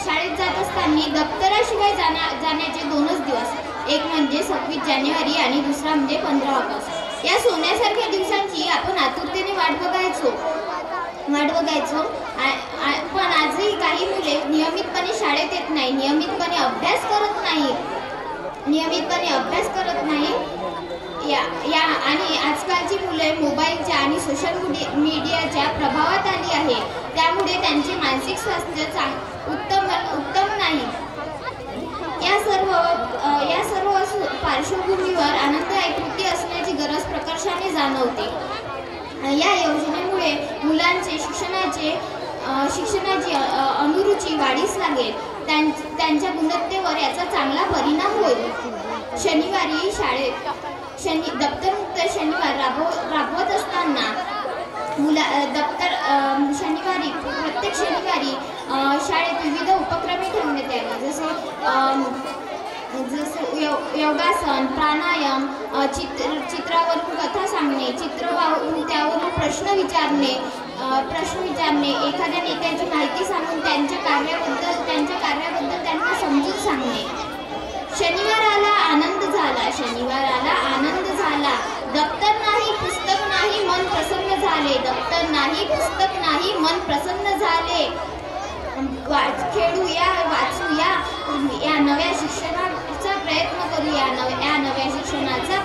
Speaker 4: शाळेत जात असताना दप्तराशिवाय जाण्याचे 2च दिवस, एक म्हणजे 26 जानेवारी आणि दुसरा म्हणजे 15 ऑगस्ट. या सोन्यासारख्या दिवसांची आपण आतुरतेने वाट बघायचो. पण आजही काही मुले नियमितपणे शाळेत येत नाही, नियमितपणे अभ्यास करत नाही. आणि आजकालची मुले मोबाईलच्या आणि सोशल मीडियाच्या प्रभावात आली आहे. त्यामुळे त्यांचे मानसिक स्वास्थ्य उत्तम नाही. या सर्व पार्श्वभूमीवर आनंददायी कृती असण्याची गरज प्रकर्षाने जाणवते. या योजनेमुळे मुलांचे शिक्षणाची अनुरुची वाढीस लागेल. त्यांच्या गुणवत्तेवर याचा चांगला परिणाम होईल. दप्तरमुक्त शनिवार राबवत असताना प्रत्येक शनिवारी शाळेत विविध उपक्रम ठेवण्यात यावे. जसे योगासन, प्राणायाम, चित्रावरून कथा सांगणे, चित्र वाहून त्यावरून प्रश्न विचारणे, एखाद्या नेत्याची माहिती सांगून त्यांच्या कार्याबद्दल त्यांना समजून सांगणे. शनिवार आला आनंद झाला. दप्तर नाही, पुस्तक नाही, मन प्रसन्न झाले. दप्तर नाही, पुस्तक नाही, मन प्रसन्न झाले. खेळूया, वाचूया, या नव्या शिक्षणाचा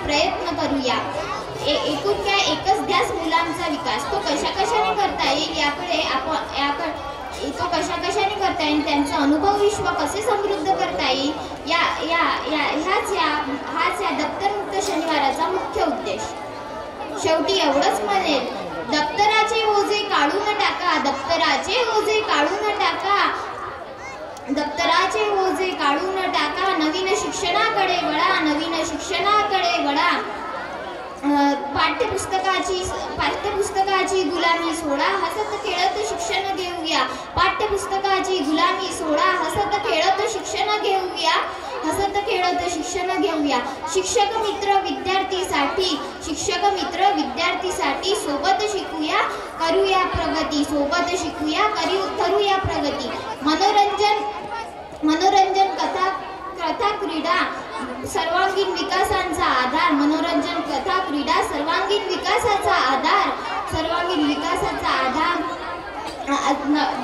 Speaker 4: प्रयत्न करूया. एकूण काय, एकच ध्यास मुलांचा विकास. तो कशाने करता येईल त्यांचा अनुभव विश्व कसे समृद्ध करता येईल, हाच या दप्तरमुक्त शनिवाराचा मुख्य उद्देश. शेवटी एवढंच म्हणेल, दप्तराचे ओझे काढून टाका, दप्तराचे ओझे काढून टाका. नवीन शिक्षणाकडे वळा. पाठ्यपुस्तकाची गुलामी सोडा, हसत खेळत शिक्षण घेऊया. पाठ्यपुस्तकाची गुलामी सोडा, हसत खेळत शिक्षण घेऊया. हसत खेळत शिक्षण घेऊया. शिक्षक मित्र विद्यार्थीसाठी सोबत शिकूया, करूया प्रगती. सोबत शिकूया, करूया प्रगती. मनोरंजन कथा क्रीडा सर्वांगीण विकासाचा आधार. मनोरंजन कथा क्रीडा सर्वांगीण विकासाचा आधार. सर्वांगीण विकासाचा आधार.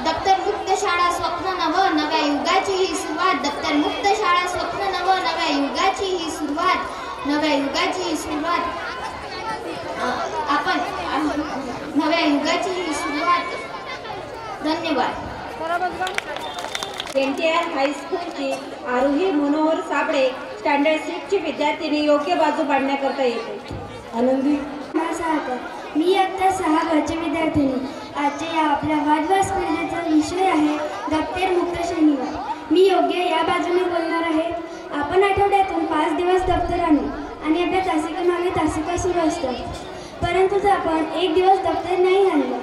Speaker 4: दप्तर मुक्त शाळा स्वप्न नव, नव्या युगाची ही सुरुवात. दप्तर मुक्त शाळा स्वप्न नव, नव्या युगाची ही सुरुवात. नव्या युगाची ही सुरुवात. आपण नव्या युगाची ही सुरुवात. धन्यवाद.
Speaker 2: NTR हायस्कूलची आरोही मनोहर साबळे स्टँडर्ड 6 ची विद्यार्थिनी योग्य बाजू मांडण्याकरता येते. आनंदी
Speaker 5: मी इयत्ता 6 ची विद्यार्थिनी. आजच्या या आपल्या वादविवाद स्पर्धेचा विषय आहे दप्तर मुक्त शनिवार. मी योग्य या बाजूने बोलणार आहे. आपण आठवड्यातून 5 दिवस दप्तर आणू आणि आपल्या तासिकेमागे तासिका सुरू असतात. परंतु जर आपण एक दिवस दप्तर नाही आणलं,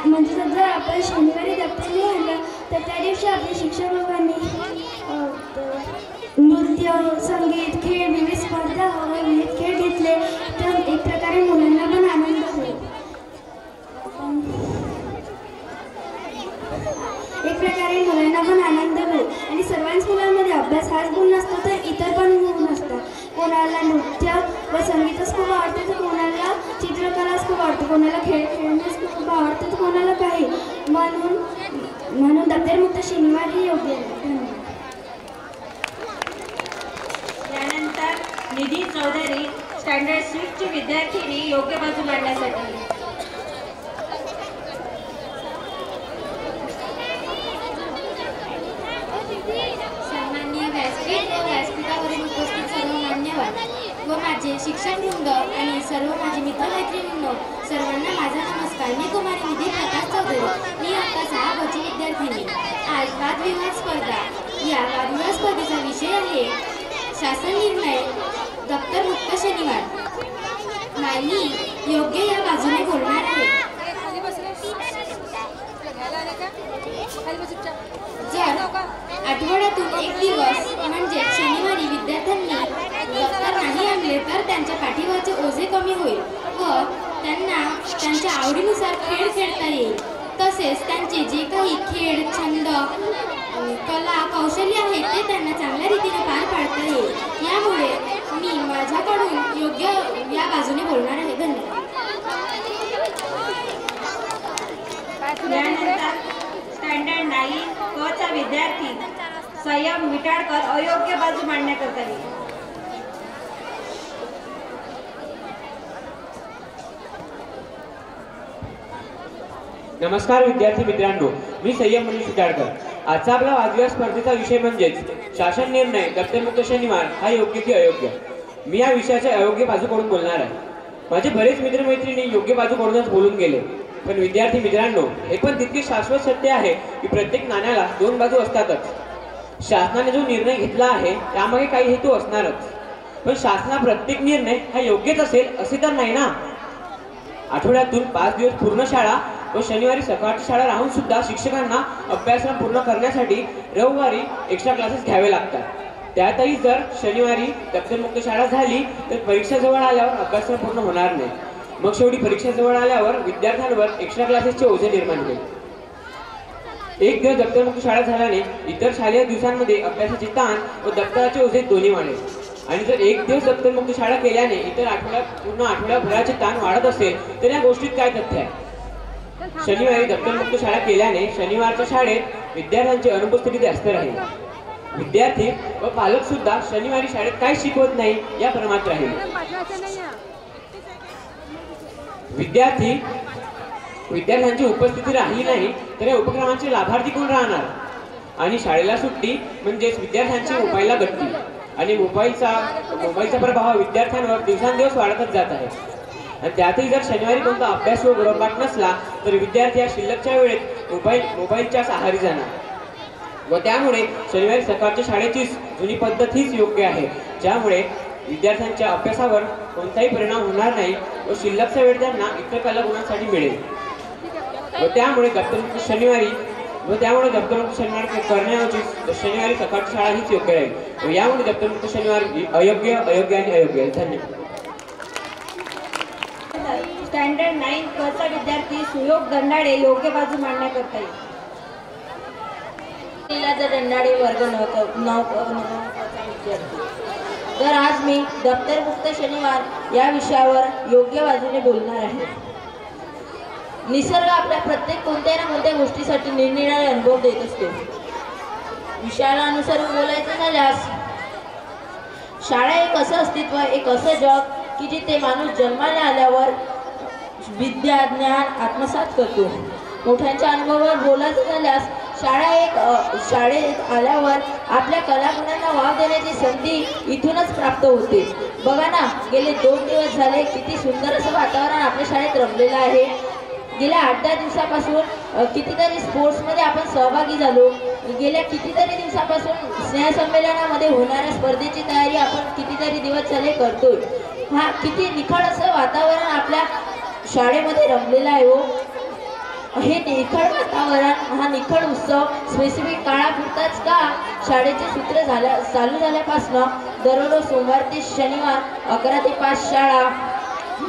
Speaker 5: म्हणजे जर आपण शनिवारी दप्तर नाही आणलं तर त्या दिवशी आपल्या शिक्षक लोकांनी नृत्य, संगीत, खेळ, विविध स्पर्धा विविध खेळ घेतले तर एक प्रकारे मुलांना पण आनंद होईल. आणि सर्वांच मुलांमध्ये अभ्यास हाच गुण नसतो तर इतर पण गुण असतात. कोणाला नृत्य व संगीतच खूप आवडते तर कोणाला चित्रकलाच खूप आवडते, कोणाला खेळ खेळण्यास खूप आवडते तर कोणाला काही. म्हणून दप्तरमुक्त शनिवार हे योग्य आहे. धन्यवाद.
Speaker 2: त्यानंतर निधी चौधरी स्टँडर्ड 6 ची विद्यार्थिनी योग्य बाजू मांडण्यासाठी.
Speaker 11: सन्माननीय व्यासपीठ व व्यासपीठावरील उपस्थित सर्व मान्यवर व माझे शिक्षकवृंद आणि सर्व माझे मित्रमैत्रिणींनो, सर्वांना माझा नमस्कार. मी कुमारी निधी प्रकाश चौधरी. मी आता 6 ची विद्यार्थिनी. आज वादविवाद स्पर्धा. या वादविवाद स्पर्धेचा विषय आहे शासन निर्णय दप्तर मुक्त शनिवार. मी योग्य या बाजूने बोलणार आहे. जर आठवड्यातून एक दिवस म्हणजे शनिवारी विद्यार्थ्यांनी दप्तर नाही आणले तर त्यांच्या पाठीवरचे ओझे कमी होईल व त्यांना त्यांच्या आवडीनुसार खेळ खेळता येईल. तसेच त्यांचे जे काही खेळ, छंद, कला, कौशल्य आहेत ते त्यांना चांगल्या रीतीने पार पाडता येईल. यामुळे मी माझ्याकडून योग्य या बाजूने बोलणार आहे. धन्यवाद.
Speaker 2: स्टँडर्ड 9 क चा विद्यार्थी संयम विटाळकर अयोग्य बाजू मांडण्याकरता येईल.
Speaker 12: नमस्कार विद्यार्थी मित्रांनो, मी संयम मनीष विटाळकर. आजचा आपला वादविवाद स्पर्धेचा विषय म्हणजेच शासन निर्णय दप्तरमुक्त शनिवार हा योग्य की अयोग्य. मी या विषयाच्या अयोग्य बाजूकडून बोलणार आहे. माझे बरेच मित्रमैत्रिणी योग्य बाजूकडूनच बोलून गेले. पण विद्यार्थी मित्रांनो, हे पण तितके शाश्वत सत्य आहे की प्रत्येक नाण्याला 2 बाजू असतातच. शासनाने जो निर्णय घेतला आहे त्यामागे काही हेतू असणारच. पण शासना प्रत्येक निर्णय हा योग्यच असेल असे तर नाही ना. आठवड्यातून 5 दिवस पूर्ण शाळा व शनिवारी सकाळची शाळा राहून सुद्धा शिक्षकांना अभ्यासक्रम पूर्ण करण्यासाठी रविवारी एक्स्ट्रा क्लासेस घ्यावे लागतात. त्यातही जर शनिवारी दप्तरमुक्त शाळा झाली तर परीक्षा जवळ आल्यावर अभ्यासक्रम पूर्ण होणार नाही. मग शेवटी परीक्षा जवळ आल्यावर विद्यार्थ्यांवर एक्स्ट्रा क्लासेसचे ओझे निर्माण होईल. एक दिवस दप्तरमुक्त शाळा झाल्याने इतर शालेय दिवसांमध्ये अभ्यासाचे ताण व दप्तराचे ओझे दोन्ही वाढेल. आणि जर एक दिवस दप्तरमुक्त शाळा केल्याने इतर पूर्ण आठवड्याभराचे ताण वाढत असेल तर या गोष्टीत काय तथ्य आहे. शनिवारी दप्तरमुक्त शाळा केल्याने शनिवारच्या शाळेत विद्यार्थ्यांची अनुपस्थिती जास्त राहील. विद्यार्थी व पालक सुद्धा शनिवारी शाळेत काय शिकवत नाही या भ्रमात राहील. विद्यार्थ्यांची उपस्थिती राहिली नाही तर या उपक्रमांचे लाभार्थी कोण राहणार. आणि शाळेला सुट्टी म्हणजेच विद्यार्थ्यांची मोबाईलला गट्टी. आणि मोबाईलचा प्रभाव विद्यार्थ्यांवर दिवसांदिवस वाढतच जात आहे. आणि त्यातही जर शनिवारी कोणता अभ्यास व गृहपाठ नसला तर विद्यार्थी या शिल्लकच्या वेळेत मोबाईलच्या आहारी जाणार. व त्यामुळे शनिवारी सकाळच्या शाळेचीच जुनी पद्धत हीच योग्य आहे, ज्यामुळे विद्यार्थ्यांच्या अभ्यासावर व कोणताही परिणाम होणार नाही व शिल्लकचा वेळ त्यांना इतर कलागुणांसाठी मिळेल व त्यामुळे दप्तरमुक्त शनिवार करण्याऐवजी शनिवारी सकाळची शाळा हीच योग्य राहील व यामुळे दप्तरमुक्त शनिवार अयोग्य अयोग्य आणि अयोग्य आहे. धन्यवाद.
Speaker 2: स्टँडर्ड 9 चा विद्यार्थी सुयोग दंडाडे योग्य बाजू मांडण्याकरता येईल.
Speaker 7: दंडाडे वर्ग 9 तर आज मी दप्तरमुक्त शनिवार या विषयावर योग्य बाजूने बोलणार आहे. निसर्ग आपल्या प्रत्येक कोणत्या ना कोणत्या गोष्टीसाठी निरनिराळे अनुभव देत असतो. विषयाला अनुसरून बोलायचं झाल्यास शाळा एक असं अस्तित्व, एक असं जग की जिथे माणूस जन्माला आल्यावर विद्या ज्ञान आत्मसात करतो. मोठ्यांच्या अनुभवावर बोलायचं झाल्यास शाळेत आल्यावर आपल्या कलागुणांना वाव देण्याची संधी इथूनच प्राप्त होते. बघा ना, गेले 2 दिवस झाले किती सुंदर असं वातावरण आपल्या शाळेत रमलेलं आहे. गेल्या 8-10 दिवसापासून कितीतरी स्पोर्ट्समध्ये आपण सहभागी झालो. गेल्या कितीतरी दिवसापासून स्नेहसंमेलनामध्ये होणाऱ्या स्पर्धेची तयारी आपण कितीतरी दिवस झाले करतोय. हा किती निखळ असं वातावरण आपल्या शाळेमध्ये रमलेलं आहे. हो, हे निखळ वातावरण, हा निखळ उत्सव स्पेसिफिक काळापुरताच का, शाळेचे सूत्र चालू झाल्यापासून दररोज सोमवार ते शनिवार 11 ते 5 शाळा,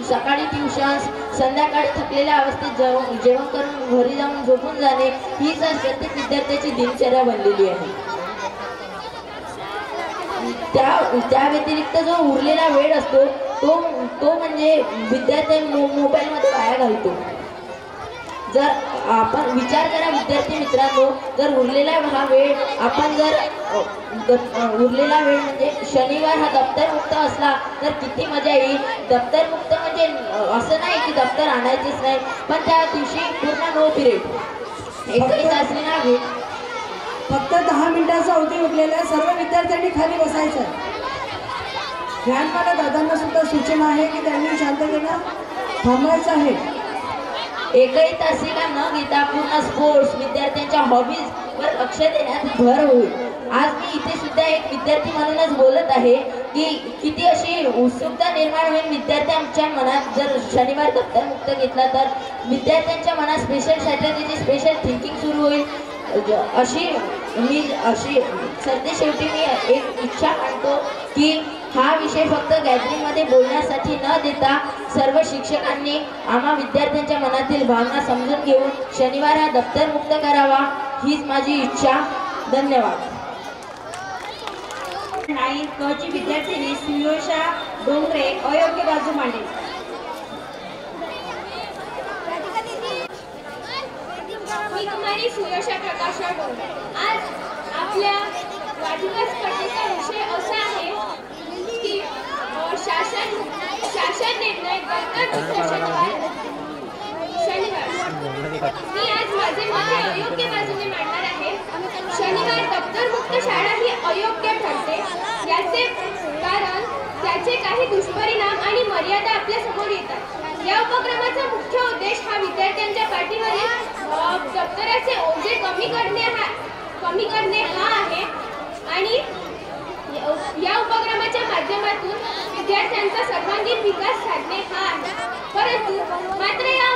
Speaker 7: सकाळी ट्युशन्स, संध्याकाळी थकलेल्या अवस्थेत जेवण करून घरी जाऊन झोपून जाणे हीच आज प्रत्येक विद्यार्थ्याची दिनचर्या बनलेली आहे. त्या व्यतिरिक्त जो उरलेला वेळ असतो तो म्हणजे विद्यार्थी मोबाईलमध्ये वाया घालतो. जर आपण विचार करा विद्यार्थी मित्रांनो, जर उरलेला हा वेळ आपण उरलेला वेळ म्हणजे शनिवार हा दप्तरमुक्त असला तर किती मजा येईल. दप्तरमुक्त म्हणजे असं नाही की दप्तर आणायचंच नाही, पण त्या दिवशी पूर्ण नो पिरियड एकही तासली नाही.
Speaker 3: फक्त 10 मिनिटाचा अवधी उरलेला, सर्व विद्यार्थ्यांनी खाली बसायचं. ध्यानपालक दादांना सुद्धा सूचना आहे की त्यांनी शांततेनं थांबायचं आहे.
Speaker 7: एकही तासिका न घेता पूर्ण स्पोर्ट्स, विद्यार्थ्यांच्या हॉबीज वर लक्ष देण्यात भर होईल. आज मी इथे सुद्धा एक विद्यार्थी म्हणूनच बोलत आहे की किती अशी उत्सुकता निर्माण होईल विद्यार्थ्यांच्या मनात. जर शनिवार दप्तरमुक्त घेतला तर विद्यार्थ्यांच्या मनात स्पेशल स्ट्रॅटेजीची स्पेशल थिंकिंग सुरू होईल. अशी सरतेशेवटी मी एक इच्छा मांडतो की हा विषय फक्त गॅदरिंगमध्ये बोलण्यासाठी न देता सर्व शिक्षकांनी आम्हा विद्यार्थ्यांच्या मनातील भावना समजून घेऊन शनिवार हा दप्तरमुक्त करावा हीच माझी इच्छा. धन्यवाद.
Speaker 2: 9 क ची विद्यार्थिनी सुयोषा डोंगरे अयोग्य बाजू मांडेल.
Speaker 11: मी कुमारी सुयोषा प्रकाशराव डोंगरे. आज आपल्या वाढदिवस स्पर्धेचा विषय असा आहे की शासन निर्णय दप्तरमुक्त शनिवार. मी आज माझे मत अयोग्य बाजूने मांडणार आहे. शनिवार दप्तरमुक्त शाळा ही अयोग्य ठरते. याचे कारण त्याचे काही दुष्परिणाम आणि मर्यादा आपल्या समोर येतात. या उपक्रमाचा मुख्य उद्देश हा विद्यार्थ्यांच्या पाठीवरील दप्तराचे ओझे कमी करणे हा आहे आणि या उपक्रमाच्या माध्यमातून विद्यार्थ्यांचा सर्वांगीण विकास साधणे हा आहे. परंतु मात्र या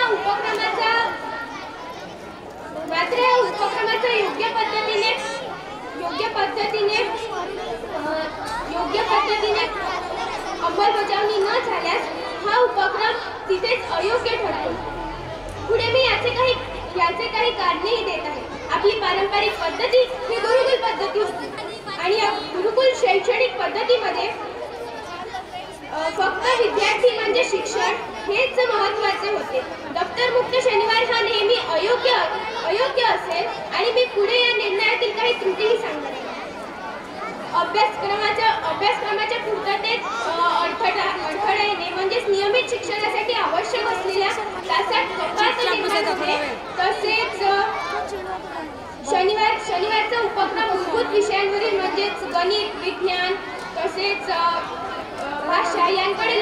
Speaker 11: उपक्रमाचा योग्य पद्धतीने अंमलबजावणी न झाल्यास हा उपक्रम तिथेच अयोग्य ठरतो. पुढे मी याचे काही कारणेही देत आहे. आपली पारंपरिक पद्धती ही गुरुकुल पद्धती होती आणि या गुरुकुल शैक्षणिक पद्धतीमध्ये फक्त विद्यार्थी म्हणजे शिक्षण हेच महत्त्वाचे होते. दप्तरमुक्त शनिवार हा नेहमी अयोग्य असेल आणि मी पुढे या निर्णयातील काही त्रुटीही सांगणार आहे. अभ्यासक्रमाच्या पूर्ततेत अडथळा येणे म्हणजेच नियमित शिक्षणासाठी आवश्यक असलेल्या तासात कपात निर्माण होणे. तसेच शनिवारचा उपक्रम मूलभूत विषयांवरील म्हणजेच गणित, विज्ञान तसेच भाषा यांकडे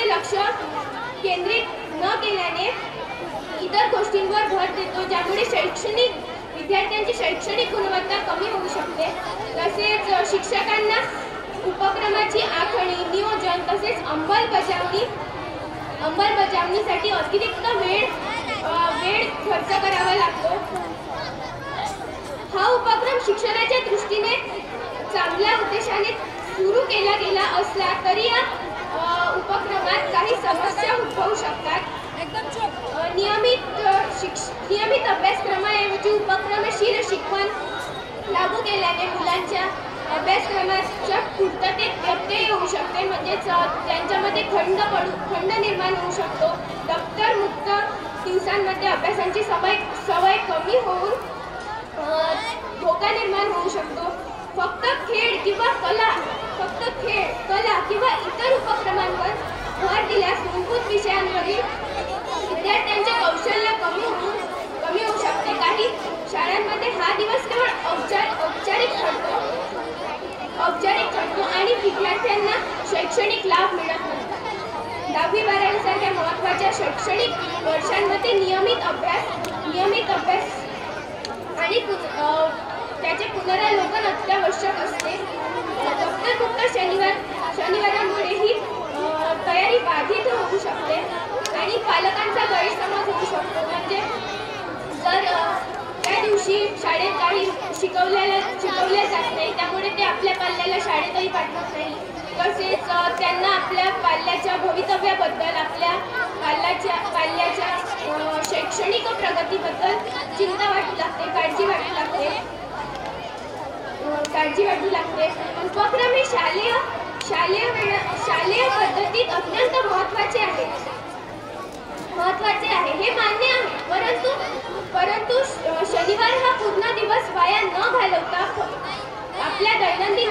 Speaker 11: लक्ष केंद्रित न केल्याने इतर गोष्टींवर भर देतो, ज्यामुळे विद्यार्थ्यांची शैक्षणिक गुणवत्ता कमी होऊ शकते. तसेच शिक्षकांना
Speaker 13: उपक्रमाची आखणी, नियोजन तसेच अंमलबजावणीसाठी अतिरिक्त वेळ खर्च करावा लागतो. हा उपक्रम शिक्षणाच्या दृष्टीने चांगल्या उद्देशाने सुरू केला गेला असला तरी या उपक्रमात काही समस्या उद्भवू शकतात. नियमित अभ्यासक्रमाऐवजी उपक्रमशील शिकवण लागू केल्याने मुलांच्या अभ्यासक्रमाच्या पूर्ततेत व्यत्यय येऊ शकते. म्हणजेच त्यांच्यामध्ये खंड निर्माण होऊ शकतो. दप्तरमुक्त दिवसांमध्ये अभ्यासाची सवय कमी होऊन धोका निर्माण होऊ शकतो. फक्त खेळ किंवा कला किंवा इतर उपक्रमांवर भर दिल्यास मूलभूत विषयांवरील विद्यार्थ्यांचे कौशल्य कमी होऊ शकते. काही शाळांमध्ये हा दिवस केवळ औपचारिक ठरतो आणि विद्यार्थ्यांना शैक्षणिक लाभ मिळत नाही. 10वी-12वी सारख्या महत्त्वाच्या शैक्षणिक वर्षांमध्ये नियमित अभ्यास आणि त्याचे पुनरावलोकन अत्यावश्यक असते. दप्तरमुक्त शनिवारामुळे ही तयारी बाधित होऊ शकते आणि पालकांचा गैरसमज होऊ शकतो. म्हणजे जर त्या दिवशी शाळेत काही शिकवल्या जात नाही, त्यामुळे ते आपल्या पाल्याला शाळेतही पाठवत नाही. तसेच त्यांना आपल्या पाल्याच्या भवितव्याबद्दल, आपल्या पाल्याच्या शैक्षणिक प्रगतीबद्दल चिंता वाटू लागते, काळजी वाटू लागते. उपक्रम हे शालेय पद्धतीत अत्यंत महत्त्वाचे आहे, हे मान्य आहे. परंतु शनिवार हा पूर्ण दिवस वाया न घालवता आपल्या दैनंदिन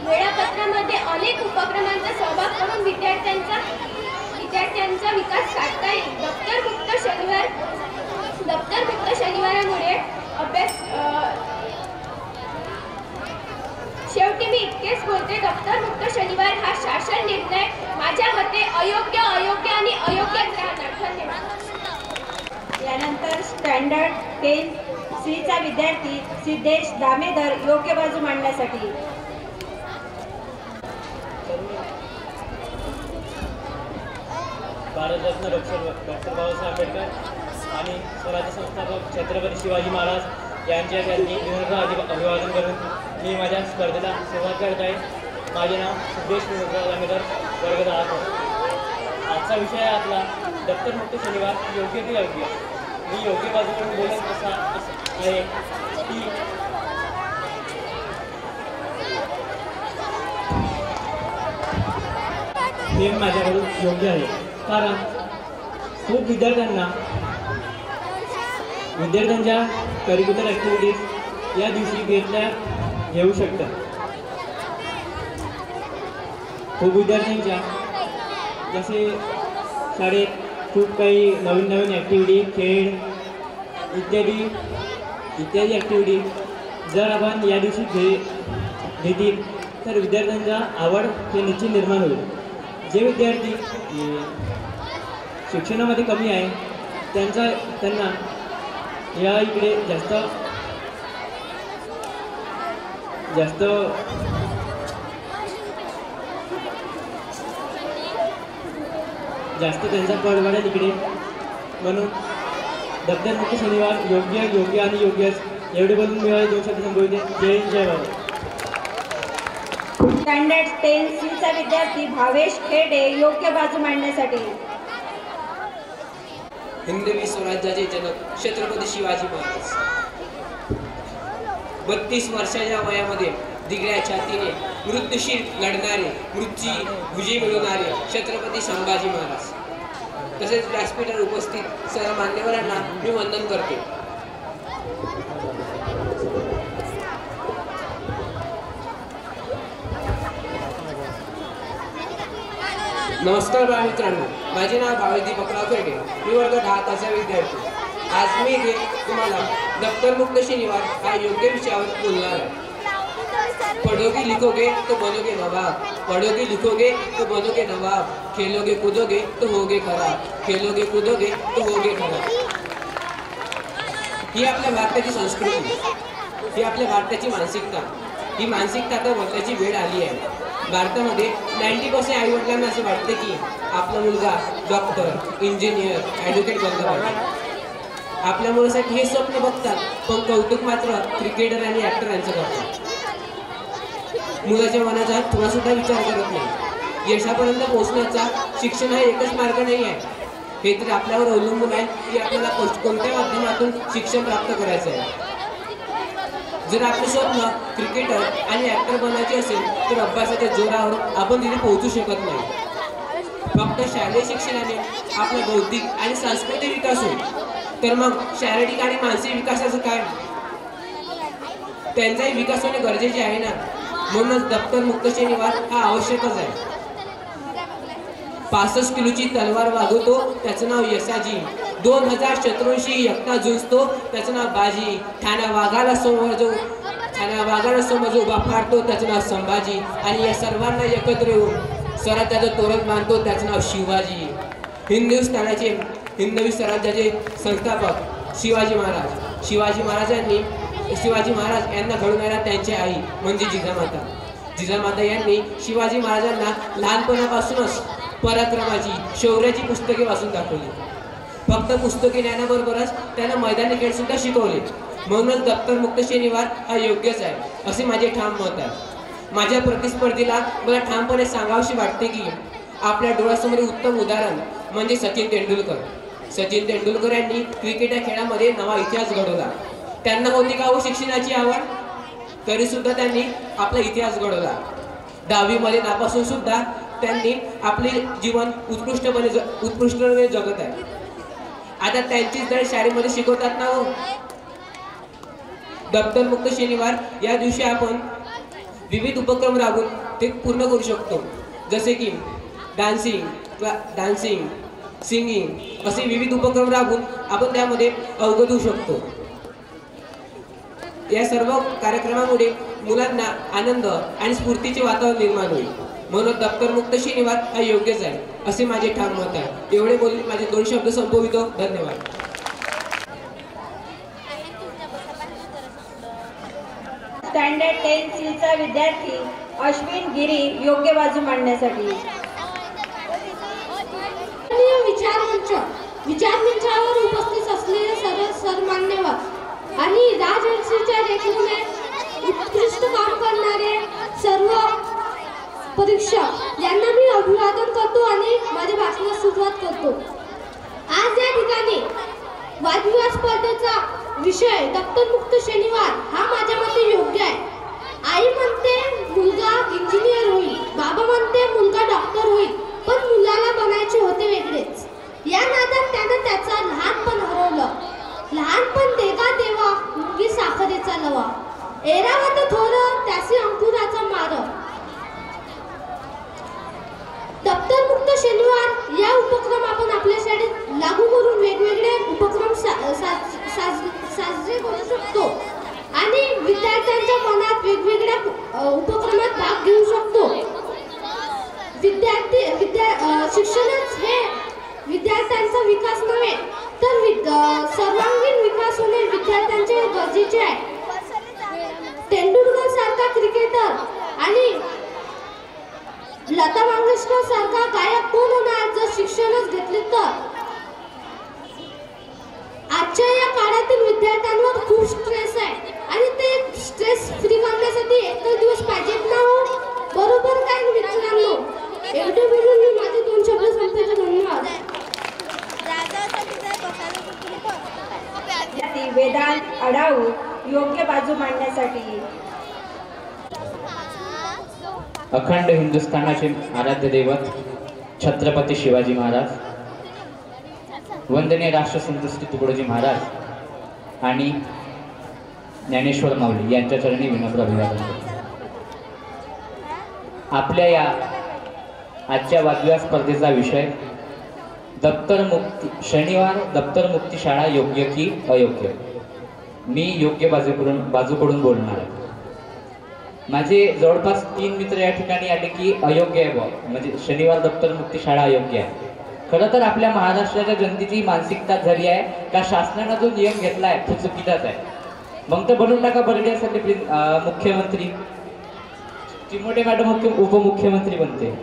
Speaker 13: वेळापत्रामध्ये अनेक उपक्रमांचा सहभाग करून विद्यार्थ्यांचा विकास साधता येईल. दप्तरमुक्त शनिवारामुळे शेवटी मी इतकेच बोलते. दप्तरमुक्त शनिवार हा शासन निर्णय माझ्या मते अयोग्य आणि अयोग्यच राहणार. धन्यवाद.
Speaker 2: यानंतर स्टँडर्ड 10 सीचा विद्यार्थी सिद्धेश दामेदर योग्य बाजू मांडण्यासाठी.
Speaker 14: भारतरत्न डॉक्टर बाबासाहेब आंबेडकर आणि स्वराज्य संस्थापक छत्रपती शिवाजी महाराज यांच्या त्यांनी अभिवादन करून मी माझ्या स्पर्धेला सुरुवात करत आहे. माझे नाव सिद्धेश दामेदर, वर्ग 10. आजचा विषय आहे आपला दप्तरमुक्त शनिवार, योग्य ते अयोग्य. मी योग्य बाजूकडून बोलत असा आहे की हे माझ्याकडून योग्य आहे. कारण खूप विद्यार्थ्यांच्या करिक्युलर ॲक्टिव्हिटीज या दिवशी घेऊ शकतात. खूप विद्यार्थ्यांच्या जसे शाळेत खूप काही नवीन ॲक्टिव्हिटी, खेळ इत्यादी ॲक्टिव्हिटी जर आपण या दिवशी घेतील तर विद्यार्थ्यांचा आवड हे निश्चित निर्माण होईल. जे विद्यार्थी शिक्षणामध्ये कमी आहे त्यांना या इकडे जास्त त्यांचा कड वाढेल इकडे. म्हणून दप्तरमुक्त शनिवार योग्य आणि योग्यच एवढे बोलून मी 2 शब्द संबोधते. जय हिंद, जय भारत.
Speaker 2: स्टँडर्ड 10 सीचा विद्यार्थी भावेश खेडे योग्य बाजू मांडण्यासाठी.
Speaker 15: हिंदवी स्वराज्याचे जनक छत्रपती शिवाजी महाराज. 32 वर्षाच्या वयामध्ये दिगळ्या छातीने मृत्यूशी लढणारे, विजय मिळवणारे छत्रपती संभाजी महाराज. तसेच व्यासपीठावर उपस्थित सर्व मान्यवरांना मी वंदन करते. नमस्कार बाळमित्रांनो, माझे नाव भावेश दीपकराव खेडे. मी वर्ग 10चा विद्यार्थी. आज मी इथे तुम्हाला दप्तरमुक्त शनिवार हा योग्य विषयावर बोलणार आहे. पढ़ोगे लिखोगे तो बनोगे नवाब, पढ़ोगे लिखोगे तो बनोगे नवाब, खेलोगे कूदोगे तो होगे खराब, खेलोगे कूदोगे तो होगे खराब. ही आपल्या भारताची संस्कृती, ही आपल्या भारताची मानसिकता, ही मानसिकता आता बदलायची वेळ आली आहे. भारतामध्ये 90% आईवडिलांना असं वाटतं की आपला मुलगा डॉक्टर, इंजिनियर, ॲडव्होकेट बनला पाहिजे. आपल्या मुलासाठी हे स्वप्न बघतात, पण कौतुक मात्र क्रिकेटर आणि ॲक्टर यांचं करतात. मुलाच्या मनाचा थोडा सुद्धा विचार करत नाही. यशापर्यंत पोहोचण्याचा शिक्षण हा एकच मार्ग नाही आहे, हे तर आपल्यावर अवलंबून आहे की आपल्याला कोणत्या माध्यमातून शिक्षण प्राप्त करायचं आहे. जर आपलं स्वप्न क्रिकेटर आणि ॲक्टर बनायचे असेल तर अभ्यासाच्या जोरावर आपण तिथे पोहोचू शकत नाही. फक्त शालेय शिक्षणाने आपला बौद्धिक आणि सांस्कृतिक विकास होईल, तर मग शारीरिक आणि मानसिक विकासाचं काय? त्यांचाही विकास होणे गरजेचे आहे ना. म्हणूनच दप्तर मुक्त शनिवार हा आवश्यकच आहे. 65 किलोची तलवार वागवतो त्याचं नाव यसाजी, 2000 शत्रूंशी एकटा झुंजतो त्याचं नाव बाजी, ठाणा वाघाला समोर जो उभा फाडतो त्याचं नाव संभाजी, आणि या सर्वांना एकत्र येऊन स्वराज्याचं तोरण बांधतो त्याचं नाव शिवाजी. हिंदवी स्वराज्याचे संस्थापक शिवाजी महाराज यांना घडवणाऱ्या त्यांची आई म्हणजे जिजामाता यांनी शिवाजी महाराजांना लहानपणापासूनच पराक्रमाची, शौर्याची पुस्तके वाचून दाखवली. फक्त पुस्तके ज्ञानाबरोबरच त्यांना मैदानी खेळ सुद्धा शिकवले. म्हणूनच दप्तर मुक्त शनिवार हा योग्यच आहे असे माझे ठाम मत आहे. माझ्या प्रतिस्पर्धीला मला ठामपणे सांगावशी वाटते की आपल्या डोळ्यासमोर उत्तम उदाहरण म्हणजे सचिन तेंडुलकर यांनी क्रिकेट या खेळामध्ये नवा इतिहास घडवला. त्यांना होती का हो शिक्षणाची आवड, तरी सुद्धा त्यांनी आपला इतिहास घडवला. 10वी मध्ये नापासून सुद्धा त्यांनी आपले जीवन उत्कृष्टपणे जगत आहे. आता त्यांचीच धड शाळेमध्ये शिकवतात ना हो. दप्तर मुक्त शनिवार या दिवशी आपण विविध उपक्रम राबवून ते पूर्ण करू शकतो. जसे की डान्सिंग, सिंगिंग असे विविध उपक्रम राबवून आपण त्यामध्ये अवगत होऊ शकतो. या सर्व कार्यक्रमामुळे मुलांना आनंद आणि स्फूर्तीचे वातावरण निर्माण होईल. म्हणून दप्तर मुक्त शनिवार हा योग्यच आहे असे माझे ठाम मत आहे. एवढे बोलून माझे 2 शब्द संपवितो. धन्यवाद.
Speaker 2: स्टँडर्ड 10C चा विद्यार्थी अश्विन गिरी योग्य बाजू मांडण्यासाठी.
Speaker 5: विचारमंचावर उपस्थित असलेले सर्व मान्यवर आणि राजहंसीच्या रेखीने उत्कृष्ट काम करणारे सर्व परीक्षक यांना मी अभिवादन करतो आणि माझ्या भाषणास सुरुवात करतो. आज या ठिकाणी वादविवाद स्पर्धेचा विषय दप्तर मुक्त शनिवार हा माझ्या मते योग्य आहे. आई म्हणते मुलगा इंजिनियर होईल, बाबा म्हणते मुलगा डॉक्टर होईल, पण मुलाला बनायचे होते वेगळेच. या नादात त्यानं त्याचा लहानपण हरवलं. लहानपण देगा देवा मुंगी साखरेचा लवा, एरावत थोर त्यासी अंकुराचा मार. दप्तर मुक्त शनिवार या उपक्रम आपण आपल्या शाळेत लागू करून वेगवेगळे उपक्रम साजरे करू शकतो आणि विद्यार्थ्यांच्या मनात वेगवेगळ्या उपक्रमात भाग घेऊ शकतो. शिक्षणच हे विद्यार्थ्यांचा विकास नव्हे तर सर्वांगीण विकास होणे विद्यार्थ्यांचे गरजेचे आहे. तेंडुलकर सारखा क्रिकेटर आणि लता मंगेशकर सारखा गायक कोण होणार जर शिक्षणच घेतले तर. आजच्या या काळातील विद्यार्थ्यांवर खूप स्ट्रेस आहे आणि ते स्ट्रेस फ्री करण्यासाठी एकच दिवस पाहिजेत ना हो. बरोबर काय मित्रांनो. एवढे बोलून मी माझे 2 शब्द संपवतो. धन्यवाद.
Speaker 2: वेदांत अडाऊ योग्य बाजू मांडण्यासाठी.
Speaker 16: अखंड हिंदुस्थानाचे आराध्य दैवत छत्रपती शिवाजी महाराज, वंदनीय राष्ट्रसंत श्री तुकडोजी महाराज आणि ज्ञानेश्वर माऊली यांच्या चरणी विनम्र अभिवादन करतो. आपल्या या आजच्या वादविवाद स्पर्धेचा विषय शनिवार दप्तर मुक्ती शाळा योग्य की अयोग्य. मी योग्य बाजूकडून बोलणार आहे. माझे जवळपास 3 मित्र या ठिकाणी आले की अयोग्य आहे म्हणजे शनिवार दप्तर मुक्ती शाळा अयोग्य आहे. खरं तर आपल्या महाराष्ट्राच्या जनतेची मानसिकता झाली आहे का शासनानं जो नियम घेतला आहे तो चुकीचाच आहे. मग तर बनवून टाका बर्डीसाठी मुख्यमंत्री, चिमोटे मॅडम उपमुख्यमंत्री बनते.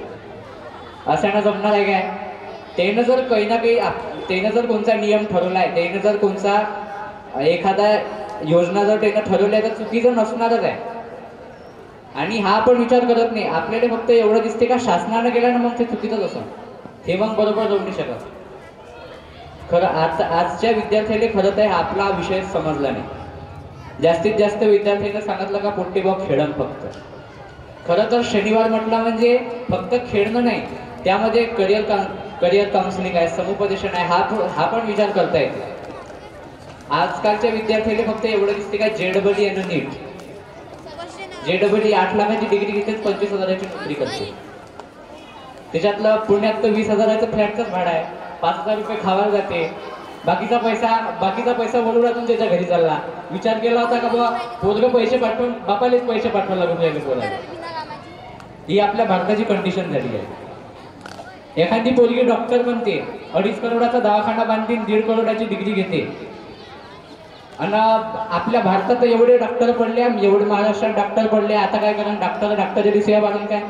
Speaker 16: अशानं जमणार आहे काय? त्यानं जर काही ना काही त्यानं जर कोणता नियम ठरवलाय, त्यानं जर कोणता एखादा योजना जर त्यानं ठरवल्या तर चुकीचं नसणारच आहे. आणि हा पण विचार करत नाही. आपल्याला फक्त एवढं दिसते का शासनानं केलं ना मग ते चुकीचंच असं, हे मग बरोबर जाऊ नाही शकत. खरं आजच्या विद्यार्थ्याला खरं तर आपला विषय समजला नाही. जास्तीत जास्त विद्यार्थ्यांना सांगितलं का पोट्टे भाऊ खेळण फक्त. खरं तर शनिवार म्हटला म्हणजे फक्त खेळणं नाही, त्यामध्ये करिअर काउन्सिलिंग आहे, समुपदेशन आहे, हा पण विचार करता येतो. आजकालच्या विद्यार्थ्याला फक्त एवढं दिसते का JEE आणि नीट. JEE 8 लाखाची डिग्री घेते, 25,000ची नोकरी करते. त्याच्यातलं पुण्यात तर 20,000चं फ्लॅटचंच भाडं आहे, 5,000 रुपये खावायला जाते. बाकीचा पैसा वडून त्याच्या घरी चालला. विचार केला होता का बाबा पोरगं पैसे पाठवून बापालेच पैसे पाठवायला लागून राहिले पोराला. ही आपल्या भारताची कंडिशन झाली आहे. एखादी पोरगी डॉक्टर बनते, 2.5 करोडाचा दवाखाना बांधते, 1.5 करोडाची डिग्री घेते. आणि आपल्या भारतात एवढे डॉक्टर पडले, एवढे महाराष्ट्रात डॉक्टर पडले, आता काय करा डॉक्टरच्या सेवा बांधून काय?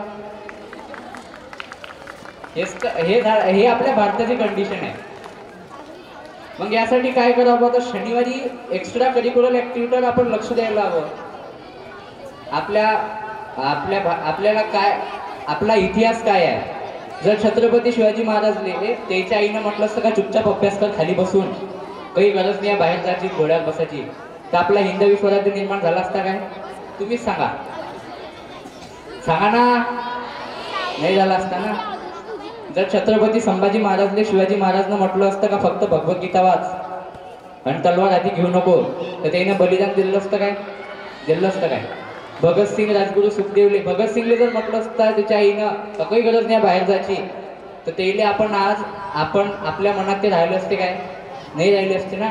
Speaker 16: हे आपल्या भारताची कंडिशन आहे. मग यासाठी काय करावं तर शनिवारी एक्स्ट्रा करिक्युलर ऍक्टिव्हिटीवर आपण लक्ष द्यायला हवं. आपल्याला काय आपला इतिहास काय आहे. जर छत्रपती शिवाजी महाराज लिहिले, त्याच्या आईनं म्हटलं असतं का चुपचाप अभ्यास कर खाली बसून, काही गरज नाही बाहेर जायची घोड्यावर बसायची, तर आपला हिंदवी स्वराज्य निर्माण झाला असता काय? तुम्हीच सांगा ना, नाही झाला असता ना. जर छत्रपती संभाजी महाराजने शिवाजी महाराजनं म्हटलं असतं का फक्त भगवद्गीता वाच आणि तलवार आधी घेऊ नको, तर त्याने बलिदान दिलं असतं काय? भगतसिंग, राजगुरू सुखदेवले, भगतसिंगले जर म्हटलं असतं त्याच्या आईनं तर काही गरज नाही बाहेर जायची, तर त्याला आपण आपल्या मनात ते राहिले असते काय? नाही राहिले असते ना.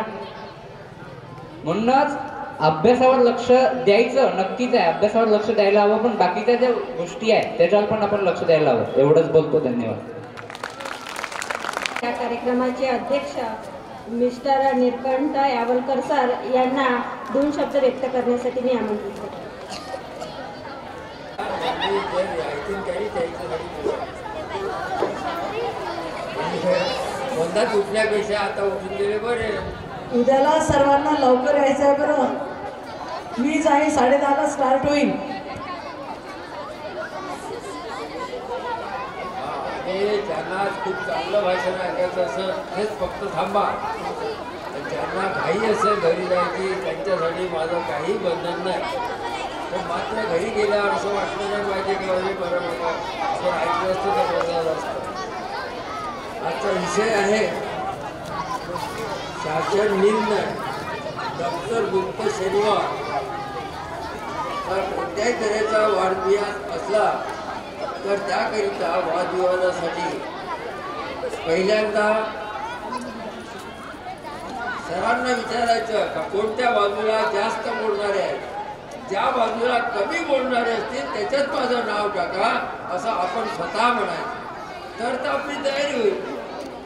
Speaker 16: म्हणूनच अभ्यासावर लक्ष द्यायचं नक्कीच आहे, अभ्यासावर लक्ष द्यायला हवं, पण बाकीच्या ज्या गोष्टी आहेत त्याच्यावर पण आपण लक्ष द्यायला हवं. एवढंच बोलतो. धन्यवाद.
Speaker 2: या कार्यक्रमाचे अध्यक्ष मिस्टर निळकंठ यावलकर सर यांना 2 शब्द व्यक्त करण्यासाठी मी आमंत्रित करतो.
Speaker 17: उठण्यापेक्षा आता उठून गेले बरे.
Speaker 3: उद्याला सर्वांना लवकर यायचं आहे बरं. मी जाईन 10:30ला स्टार्ट होईल.
Speaker 17: ज्यांना खूप चांगलं भाषण ऐकायचं असं हेच फक्त थांबा. ज्यांना घाई असेल घरी जायची त्यांच्यासाठी माझं काही बंधन नाही. पण मात्र घरी गेल्यावर असं वाटलं नाही पाहिजे की अरे बरं असं ऐकलं असतं तर बरं झालं असतं. आजचा विषय आहे शासन निर्णय डॉक्टर गुप्त शनिवार. तर कोणत्याही तऱ्हेचा वादविवाद असला तर त्याकरिता वादविवादासाठी पहिल्यांदा सरांना विचारायचं का कोणत्या बाजूला जास्त बोलणारे आहेत, ज्या बाजूला कमी बोलणारे असतील त्याच्यात माझं नाव टाका असं आपण स्वतः म्हणायचं. तर आपली तयारी होईल.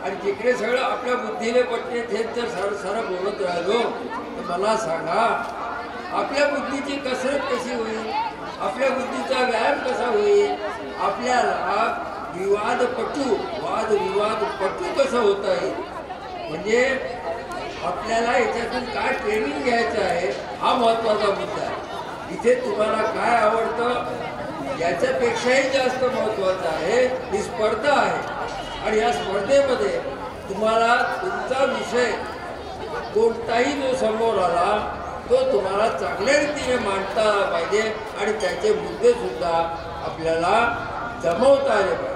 Speaker 17: आणि जिकडे सगळं आपल्या बुद्धीने पटते तेच जर सर बोलत राहिलो तर मला सांगा आपल्या बुद्धीची कसरत कशी होईल, आपल्या बुद्धीचा व्यायाम कसा होईल, आपल्याला वादविवादपटू कसं होता येईल. म्हणजे आपल्याला याच्यातून काय ट्रेनिंग घ्यायचं आहे हा महत्त्वाचा मुद्दा आहे. इथे तुम्हाला काय आवडतं याच्यापेक्षाही जास्त महत्त्वाचं आहे ही स्पर्धा आहे. आणि या स्पर्धेमध्ये तुम्हाला तुमचा विषय कोणताही जो समोर आला तो तुम्हाला चांगल्या रीतीने मांडता आला पाहिजे आणि त्याचे मुद्देसुद्धा आपल्याला जमवता आले पाहिजे.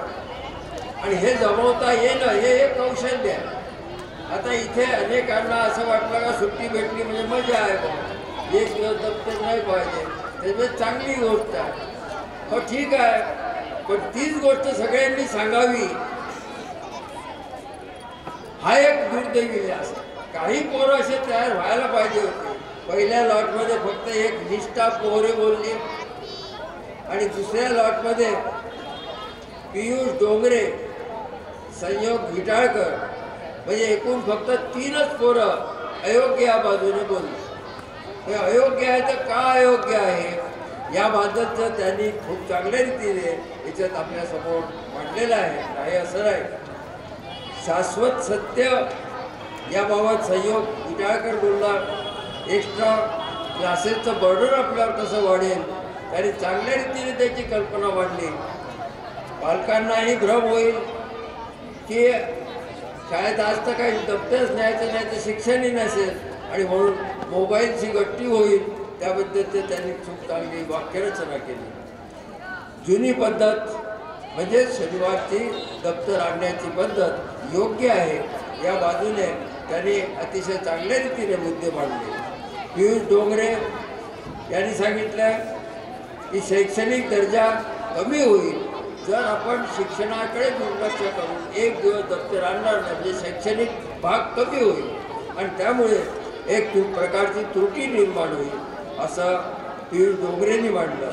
Speaker 17: आणि हे जमवता येणं हे एक कौशल्य आहे. आता इथे अनेकांना असं वाटलं का सुट्टी भेटली म्हणजे मजा आहे बघ, एक दिवस दप्तर नाही पाहिजे, त्यामुळे चांगली गोष्ट आहे. हो ठीक आहे, पण तीच गोष्ट सगळ्यांनी सांगावी हा एक दुर्दैवी असं. काही पोरं असे तयार व्हायला पाहिजे होते. पहिल्या लॉटमध्ये फक्त एक निष्ठा पोहरे बोलली आणि दुसऱ्या लॉटमध्ये पियुष डोंगरे संयोग विटाळकर म्हणजे एकूण फक्त 3च पोरं अयोग्य या बाजूने बोलले. हे अयोग्य आहे तर का अयोग्य आहे याबद्दलचं त्यांनी खूप चांगल्या रीतीने याच्यात आपल्यासमोर मांडलेलं आहे. नाही असं नाही. शाश्वत सत्य याबाबत संयोग विटाळकर बोलला. एक्स्ट्रा क्लासेसचं बर्डन आपल्यावर कसं वाढेल त्यांनी चांगल्या रीतीने त्याची कल्पना मांडली. पालकांनाही भ्रम होईल की शाळेत आज तर काही दप्तरच न्यायचं नाही तर शिक्षणही नसेल आणि म्हणून मोबाईलची गट्टी होईल त्याबद्दलचे त्यांनी खूप चांगली वाक्यरचना केली. जुनी पद्धत म्हणजे शनिवारची दप्तर आणण्याची पद्धत योग्य आहे या बाजूने त्यांनी अतिशय चांगल्या रीतीने मुद्दे मांडले. पियुष डोंगरे यांनी सांगितलं की शैक्षणिक दर्जा कमी होईल जर आपण शिक्षणाकडे दुर्लक्ष करून एक दिवस दप्तर आणणार नाही म्हणजे शैक्षणिक भाग कमी होईल आणि त्यामुळे एक प्रकारची त्रुटी निर्माण होईल असं पियुष डोंगरेंनी मांडलं.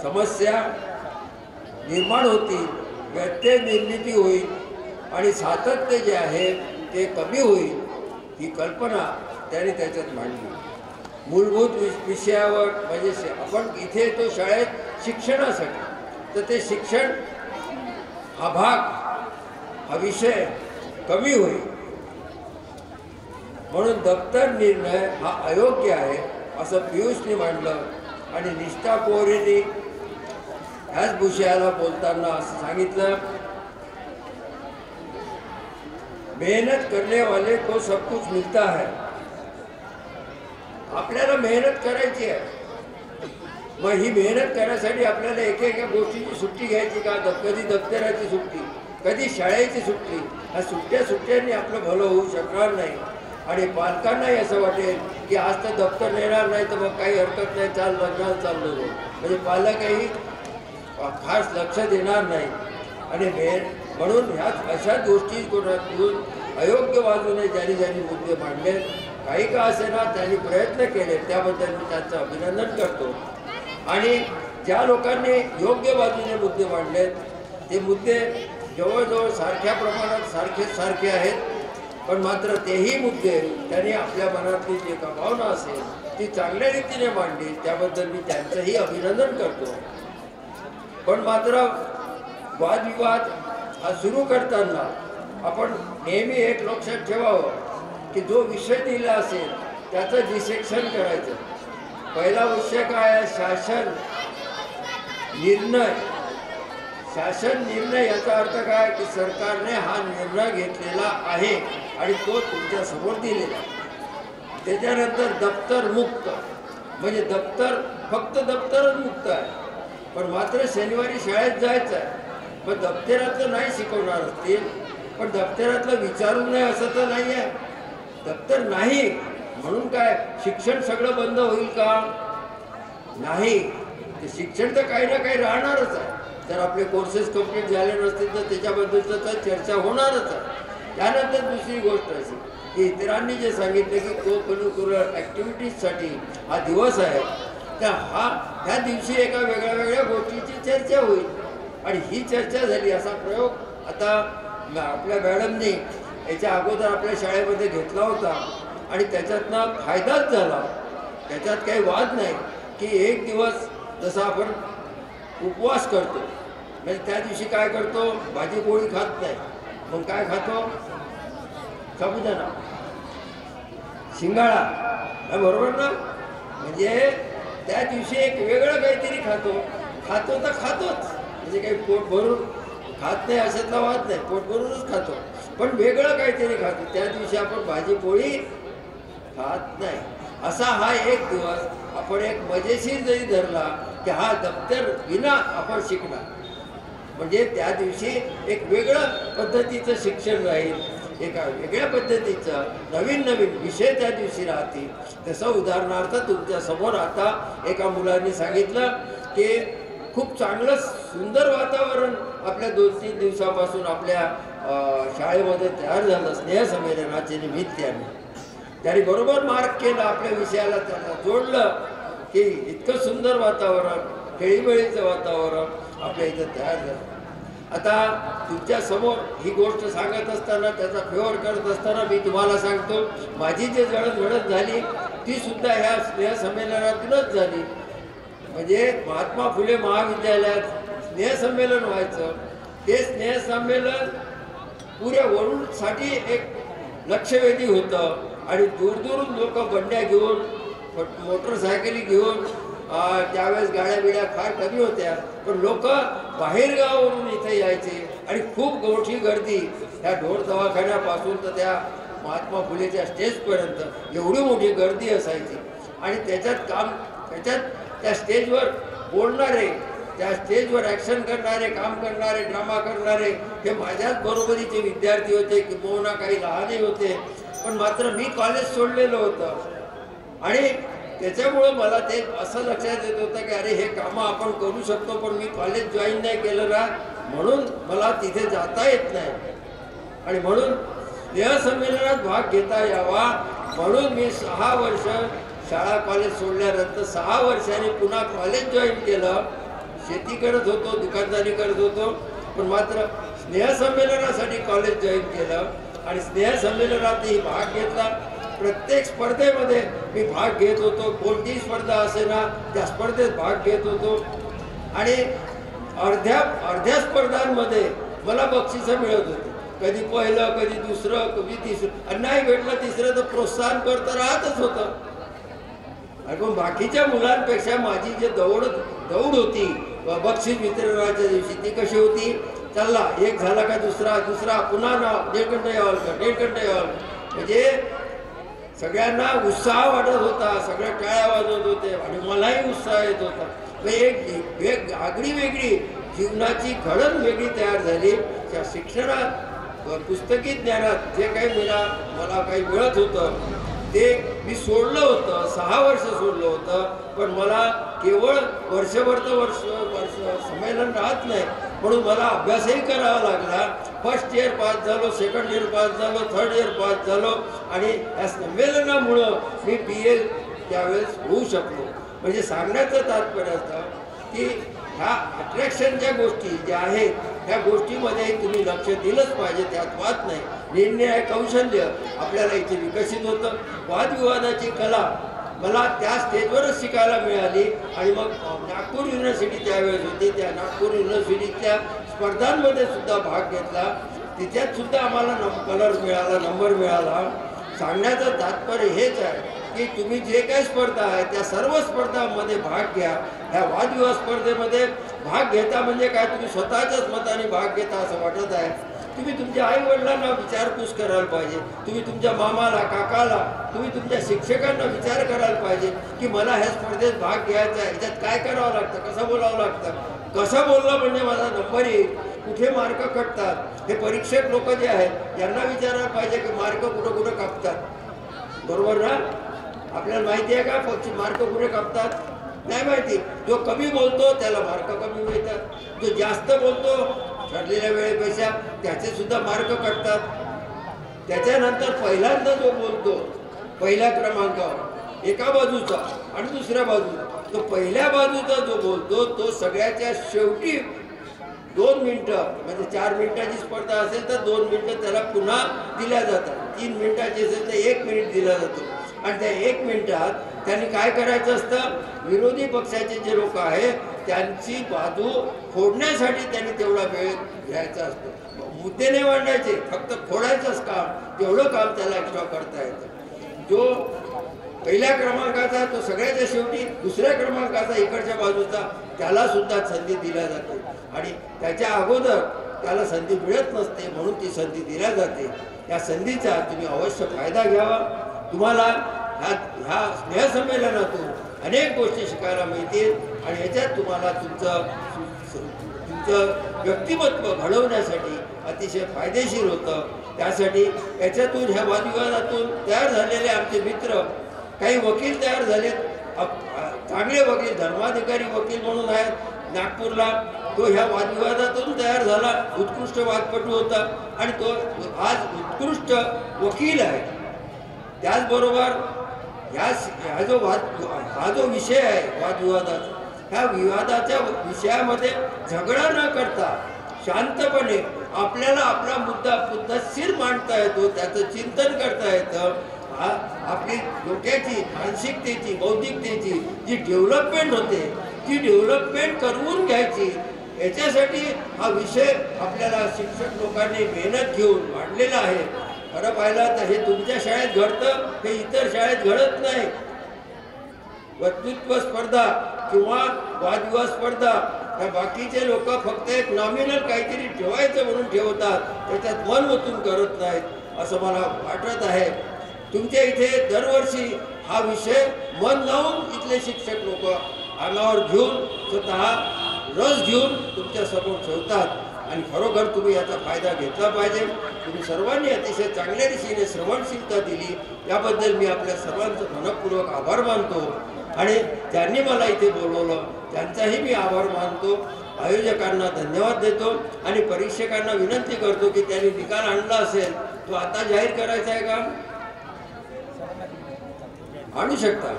Speaker 17: समस्या निर्माण होतील, व्यत्यय निर्मिती होईल आणि सातत्य जे आहे ते कमी होईल ही कल्पना त्यांनी त्याच्यात मांडली. मूलभूत विषयावर म्हणजे आपण इथे येतो शाळेत शिक्षणासाठी तर ते शिक्षण हा भाग हा विषय कमी होईल म्हणून दप्तर निर्णय हा अयोग्य आहे असं पियुषने मांडलं. आणि निष्ठा पोरेंनी ह्याच विषयाला बोलताना असं सांगितलं मेहनत करने वाले को सब कुछ मिलता है. आपल्याला मेहनत करायची आहे. मग ही मेहनत करण्यासाठी आपल्याला एका गोष्टीची सुट्टी घ्यायची का? कधी दप्तराची सुट्टी, कधी शाळेची सुट्टी. ह्या सुट्ट्यांनी आपलं भलं होऊ शकणार नाही. आणि पालकांनाही असं वाटेल की आज तर दप्तर नेणार नाही तर मग काही हरकत नाही, चाल लग्नाला चाललो म्हणजे पालकही खास लक्ष देणार नाही. आणि म्हणून ह्याच अशा गोष्टी कोणातून अयोग्य बाजूने ज्यांनी मुद्दे मांडले काही का असेना त्यांनी प्रयत्न केले त्याबद्दल मी त्यांचं अभिनंदन करतो. आणि ज्या लोकांनी योग्य बाजूने मुद्दे मांडलेत ते मुद्दे जवळजवळ सारख्या प्रमाणात सारखे आहेत. पण मात्र तेही मुद्दे त्यांनी आपल्या मनातली जी का भावना असेल ती चांगल्या रीतीने मांडली त्याबद्दल मी त्यांचंही अभिनंदन करतो. पण मात्र वादविवाद हा सुरू करताना आपण नेहमी एक लक्षात ठेवावं की जो विषय दिला असेल त्याचं डिसेक्शन करायचं. पहिला विषय काय आहे? शासन निर्णय याचा अर्थ काय की सरकारने हा निर्णय घेतलेला आहे आणि तो तुमच्या समोर दिलेला. त्याच्यानंतर दप्तर मुक्त म्हणजे फक्त दप्तरच मुक्त आहे. पण मात्र शनिवारी शाळेत जायचं आहे. पण दप्तरातलं नाही शिकवणार असतील पण दप्तरातलं विचारू नये असं तर नाही आहे. दप्तर नाही म्हणून काय शिक्षण सगळं बंद होईल का? नाही. ते शिक्षण तर काही ना काही राहणारच आहे. जर आपले कोर्सेस कंप्लीट झाले नसतील तर त्याच्याबद्दलचं तर चर्चा होणारच आहे. त्यानंतर दुसरी गोष्ट अशी की इतरांनी जे सांगितलं की को करिक्युलर ॲक्टिव्हिटीजसाठी हा दिवस आहे तर ह्या दिवशी एका वेगळ्या गोष्टीची चर्चा होईल. आणि ही चर्चा झाली असा प्रयोग आता आपल्या मॅडमने याच्या अगोदर आपल्या शाळेमध्ये घेतला होता आणि त्याच्यातनं फायदाच झाला. त्याच्यात काही वाद नाही की एक दिवस जसा आपण उपवास करतो म्हणजे त्या दिवशी काय करतो भाजी पोळी खात नाही मग काय खातो? साबुदाणा शिंगाळा बरोबर ना. म्हणजे त्या दिवशी एक वेगळं काहीतरी खातो तर खातोच म्हणजे काही पोट भरून खात नाही अशातला वाद नाही. पोट भरूनच खातो पण वेगळं काहीतरी खातो. त्या दिवशी आपण भाजी पोळी खात नाही. असा हा एक दिवस आपण एक मजेशीर जरी धरला की हा दप्तर विना आपण शिकणार म्हणजे त्या दिवशी एक वेगळं पद्धतीचं शिक्षण राहील. एका वेगळ्या पद्धतीचं नवीन विषय त्या दिवशी राहतील. तसं उदाहरणार्थ तुमच्या समोर आता एका मुलांनी सांगितलं की खूप चांगलं सुंदर वातावरण आपल्या 2-3 दिवसापासून आपल्या शाळेमध्ये तयार झालं स्नेहसंमेलनाच्या निमित्ताने. त्यांनी बरोबर मार्क केलं आपल्या विषयाला त्यांना जोडलं की इतकं सुंदर वातावरण खेळीमेळीचं वातावरण आपल्या इथं तयार झालं. आता तुमच्या समोर ही गोष्ट सांगत असताना, त्याचा फेवर करत असताना मी तुम्हाला सांगतो, माझी जी जडणघडण झाली ती सुद्धा ह्या स्नेहसंमेलनातूनच झाली. म्हणजे महात्मा फुले महाविद्यालयात स्नेहसंमेलन व्हायचं, ते स्नेहसंमेलन पुऱ्या वरुडसाठी एक लक्षवेधी होतं आणि दूरदूरून लोक बंड्या घेऊन, मोटरसायकली घेऊन, त्यावेळेस गाड्या बिड्या फार कमी होत्या, पण लोक बाहेरगावावरून इथे यायचे आणि खूप मोठी गर्दी ह्या ढोर दवाखान्यापासून तर त्या महात्मा फुलेच्या स्टेजपर्यंत एवढी मोठी गर्दी असायची. आणि त्याच्यात त्या स्टेजवर बोलणारे, त्या स्टेजवर ॲक्शन करणारे, काम करणारे, ड्रामा करणारे हे माझ्याच बरोबरीचे विद्यार्थी होते, किंबहुना काही लहानही होते. पण मात्र मी कॉलेज सोडलेलं होतं आणि त्याच्यामुळं मला ते असं लक्षात येत होतं की अरे हे कामं आपण करू शकतो, पण मी कॉलेज जॉईन नाही केलं ना, म्हणून मला तिथे जाता येत नाही. आणि म्हणून स्नेहसंमेलनात भाग घेता यावा म्हणून मी 6 वर्ष शाळा कॉलेज सोडल्यानंतर 6 वर्षांनी पुन्हा कॉलेज जॉईन केलं. शेती करत होतो, दुकानदारी करत होतो, पण मात्र स्नेहसंमेलनासाठी कॉलेज जॉईन केलं आणि स्नेहसंमेलनातही भाग घेतला. प्रत्येक स्पर्धेमध्ये मी भाग घेत होतो, कोणतीही स्पर्धा असे ना त्या स्पर्धेत भाग घेत होतो. आणि अर्ध्या स्पर्धांमध्ये मला बक्षिसं मिळत होती, कधी पहिलं, कधी दुसरं, कधी तिसरं, आणि नाही भेटलं तिसरं तर प्रोत्साहन करत राहतच होतं. आणि मग बाकीच्या मुलांपेक्षा माझी जे दौड होती बक्षीस वितरणाच्या दिवशी ती कशी होती, चला एक झाला का दुसरा पुन्हा नाव नेलकंठ यावलकर. म्हणजे सगळ्यांना उत्साह वाटत होता, सगळ्या टाळ्या वाजवत होते आणि मलाही उत्साह येत होता. एक आगळी वेगळी जीवनाची घडण वेगळी तयार झाली. त्या शिक्षणात, पुस्तकी ज्ञानात जे काही मला काही मिळत होतं ते मी सोडलं होतं, 6 वर्ष सोडलं होतं. पण मला केवळ वर्षभर तर संमेलन राहत नाही, म्हणून मला अभ्यासही करावा लागला. फर्स्ट इयर पास झालो, सेकंड इयर पास झालो, थर्ड इयर पास झालो आणि या संमेलनामुळं मी BA त्यावेळेस होऊ शकलो. म्हणजे सांगण्याचं तात्पर्य असतं की ह्या अट्रॅक्शनच्या गोष्टी ज्या आहेत ह्या गोष्टीमध्ये तुम्ही लक्ष दिलंच पाहिजे, त्यात वाद नाही. निर्णय कौशल्य आपल्याला इथे विकसित होतं. वादविवादाची कला मला त्या स्टेजवरच शिकायला मिळाली. आणि मग नागपूर युनिव्हर्सिटी त्यावेळेस होती, त्या नागपूर युनिव्हर्सिटीच्या स्पर्धांमध्ये सुद्धा भाग घेतला. तिच्यात सुद्धा आम्हाला नंबर मिळाला. सांगण्याचं तात्पर्य हेच आहे की तुम्ही जे काही स्पर्धा आहे त्या सर्व स्पर्धांमध्ये भाग घ्या. ह्या वादविवाद स्पर्धेमध्ये भाग घेता म्हणजे काय, तुम्ही स्वतःच्याच मताने भाग घेता असं वाटत आहे. तुम्ही तुमच्या आईवडिलांना विचारपूस करायला पाहिजे, तुम्ही तुमच्या मामाला, काकाला, तुम्ही तुमच्या शिक्षकांना विचार करायला पाहिजे की मला ह्या स्पर्धेत भाग घ्यायचा आहे, ह्याच्यात काय करावं लागतं, कसं बोलावं लागतं, कसं बोललं म्हणजे माझा नंबर येईल, कुठे मार्क कटतात. हे परीक्षक लोक जे आहेत यांना विचारायला पाहिजे की मार्क कुठं कुठं कापतात. बरोबर ना? आपल्याला माहिती आहे का पक्षी मार्क कुठे कापतात? नाही माहिती. जो कमी बोलतो त्याला मार्क कमी मिळतात, जो जास्त बोलतो ठरलेल्या वेळेपेक्षा त्याचे सुद्धा मार्क कटतात. त्याच्यानंतर पहिल्यांदा जो बोलतो पहिल्या क्रमांकावर एका बाजूचा आणि दुसऱ्या बाजूचा, तो पहिल्या बाजूचा जो बोलतो तो सगळ्याच्या शेवटी 2 मिनिटं, म्हणजे 4 मिनिटाची स्पर्धा असेल तर 2 मिनिटं त्याला पुन्हा दिल्या जातात. 3 मिनिटाची असेल तर 1 मिनिट दिला जातो. आणि त्या 1 मिनिटात त्यांनी काय करायचं असतं, विरोधी पक्षाचे जे लोक आहेत त्यांची बाजू फोडण्यासाठी त्यांनी तेवढा वेळ घ्यायचा असतो. मुद्दे नाही मांडायचे, फक्त फोडायचंच काम, तेवढं काम त्याला एक्स्ट्रा करता येतं. जो पहिल्या क्रमांकाचा तो सगळ्याच्या शेवटी दुसऱ्या क्रमांकाचा इकडच्या बाजूचा त्याला सुद्धा संधी दिल्या जाते आणि त्याच्या अगोदर त्याला संधी मिळत नसते, म्हणून ती संधी दिल्या जाते. या संधीचा तुम्ही अवश्य फायदा घ्यावा. तुम्हाला ह्या स्नेहसंमेलनातून अनेक गोष्टी शिकायला मिळतील आणि याच्यात तुम्हाला तुमचं व्यक्तिमत्व घडवण्यासाठी अतिशय फायदेशीर होतं. त्यासाठी याच्यातून ह्या वादविवादातून तयार झालेले आमचे मित्र, काही वकील तयार झालेत, चांगले वकील, धर्माधिकारी वकील म्हणून आहेत नागपूरला. तो ह्या वादविवादातून तयार झाला, उत्कृष्ट वादपटू होता आणि तो आज उत्कृष्ट वकील आहे. त्याचबरोबर हा जो विषय आहे वादविवादाचा, ह्या विवादाच्या विषयामध्ये झगडा न करता शांतपणे आपल्याला आपला मुद्दा पद्धतशीर मांडता येतो, त्याचं चिंतन करता येतं. आपली डोक्याची, मानसिकतेची, बौद्धिकतेची जी डेव्हलपमेंट होते ती डेव्हलपमेंट करवून घ्यायची. याच्यासाठी हा विषय आपल्याला शिक्षक लोकांनी मेहनत घेऊन मांडलेला आहे. खरं पाहिलं तर हे तुमच्या शाळेत घडतं, हे इतर शाळेत घडत नाही. वक्तृत्व स्पर्धा किंवा वादविवाद स्पर्धा या बाकीचे लोक फक्त एक नॉमिनल काहीतरी ठेवायचं म्हणून ठेवतात, त्याच्यात मन ओतून करत नाहीत असं मला वाटत आहे. तुमच्या इथे दरवर्षी हा विषय मन लावून इथले शिक्षक लोक अंगावर घेऊन स्वतः रस घेऊन तुमच्या समोर ठेवतात आणि खरोखर तुम्ही याचा फायदा घेतला पाहिजे. तुम्ही सर्वांनी अतिशय चांगल्या दिशेने श्रवणशीलता दिली, याबद्दल मी आपल्या सर्वांचं मनपूर्वक आभार मानतो. आणि ज्यांनी मला इथे बोलवलं त्यांचाही मी आभार मानतो. आयोजकांना धन्यवाद देतो आणि परीक्षकांना विनंती करतो की त्यांनी निकाल आणला असेल तो आता जाहीर करायचा आहे का? आणू शकता.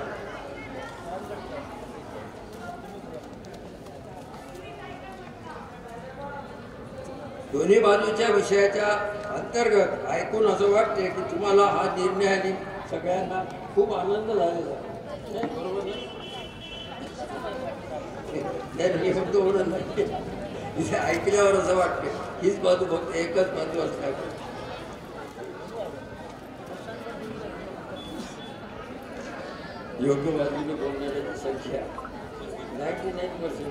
Speaker 17: दोन्ही बाजूच्या विषयाच्या अंतर्गत ऐकून असं वाटते की तुम्हाला हा निर्णयाने सगळ्यांना खूप आनंद झालेला आहे. बरोबर नाही फक्त होणार नाही, इथे ऐकल्यावर असं वाटते हीच बाजू फक्त एकच बाजू असल्यावर. योग्य बाजूने बोलणाऱ्याची संख्या 99%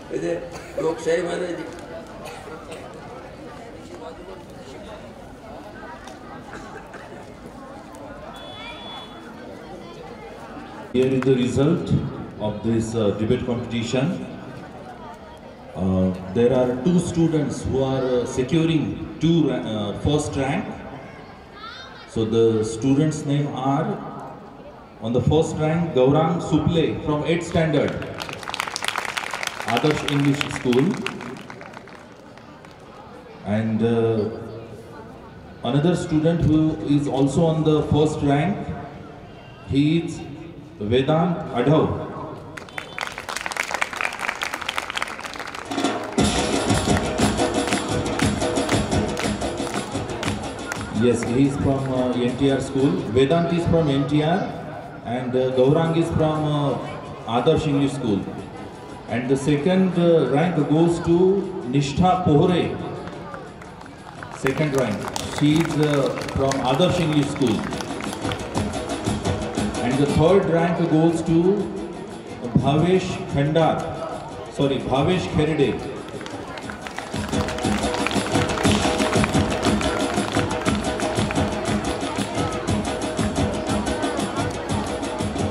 Speaker 17: म्हणजे लोकशाहीमध्ये
Speaker 18: Here is the result of this debate competition. There are two students who are securing first rank. So the students' name are, on the first rank, Gaurang Suple from 8th standard, Adarsh English School, and another student who is also on the first rank, he is Vedant Adhav. Yes, he is from NTR school. Vedant is from NTR and Gaurang is from Adarsh English School. And the second rank goes to Nishtha Pohre. Second rank. She is from Adarsh English School. And the third rank goes to Bhavesh Kherede.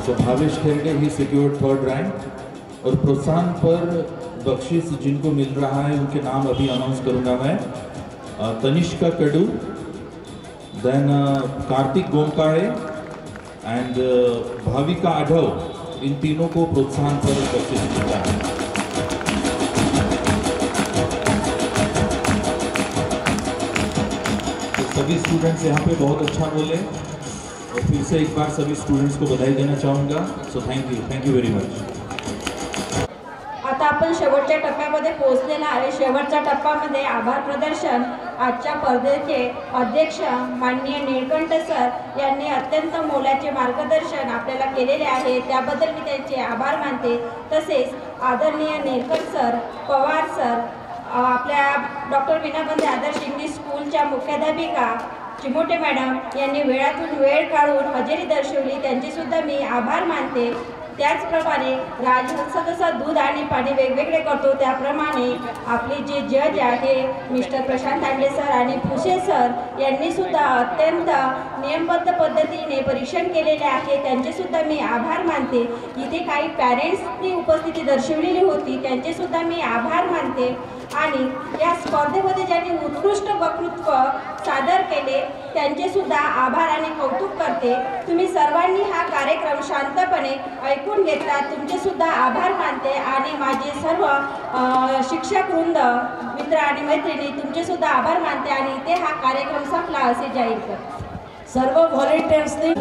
Speaker 18: So Bhavesh Kherede, he secured third rank. और प्रोत्साहन पर बख्शिश जिनको mill रहा है उनके नाम अभी announce करूंगा मैं. तनिष्का कडू, देन कार्तिक गोमकाहे एंड भाविका आढव, इन तीनों को प्रोत्साहन पर बख्शिश मिला है. तो सभी स्टूडेंट्स यहाँ पे बहुत अच्छा बोले और फिर से एक बार सभी स्टूडेंट्स को बधाई देना चाहूँगा. So thank you very much.
Speaker 2: आता आपण शेवटच्या टप्प्यामध्ये पोहोचलेला आहे. शेवटच्या टप्प्यामध्ये आभार प्रदर्शन. आजच्या स्पर्धेचे अध्यक्ष माननीय निळकंठ सर यांनी अत्यंत मोलाचे मार्गदर्शन आपल्याला केलेले आहे, त्याबद्दल मी त्यांचे आभार मानते. तसेच आदरणीय निळकंठ सर, पवार सर, आपल्या डॉक्टर विनाबंदे आदर्श इंग्लिश स्कूलच्या मुख्याध्यापिका चिमोटे मॅडम यांनी वेळातून वेळ काढून हजेरी दर्शवली, त्यांचेसुद्धा मी आभार मानते. त्याचप्रमाणे राजहंस जसं दूध आणि पाणी वेगवेगळे करतो त्याप्रमाणे आपले जे जज आहे मिस्टर प्रशांत तांडे सर आणि फुसे सर यांनी सुद्धा अत्यंत नियमबद्ध पद्धतीने परीक्षण केलेले आहे, त्यांचेसुद्धा मी आभार मानते. इथे काही पॅरेंट्सनी उपस्थिती दर्शवलेली होती, त्यांचेसुद्धा मी आभार मानते. आणि या स्पर्धेमध्ये ज्यांनी उत्कृष्ट वक्तृत्व सादर केले त्यांचेसुद्धा आभार आणि कौतुक करते. तुम्ही सर्वांनी हा कार्यक्रम शांतपणे ऐकून घेतला, तुमचेसुद्धा आभार मानते. आणि माझे सर्व शिक्षक वृंद, मित्र आणि मैत्रिणी तुमचेसुद्धा आभार मानते आणि इथे हा कार्यक्रम संपला असे जाहीर करते.
Speaker 3: सर्व व्हॉलेंटियर्सनी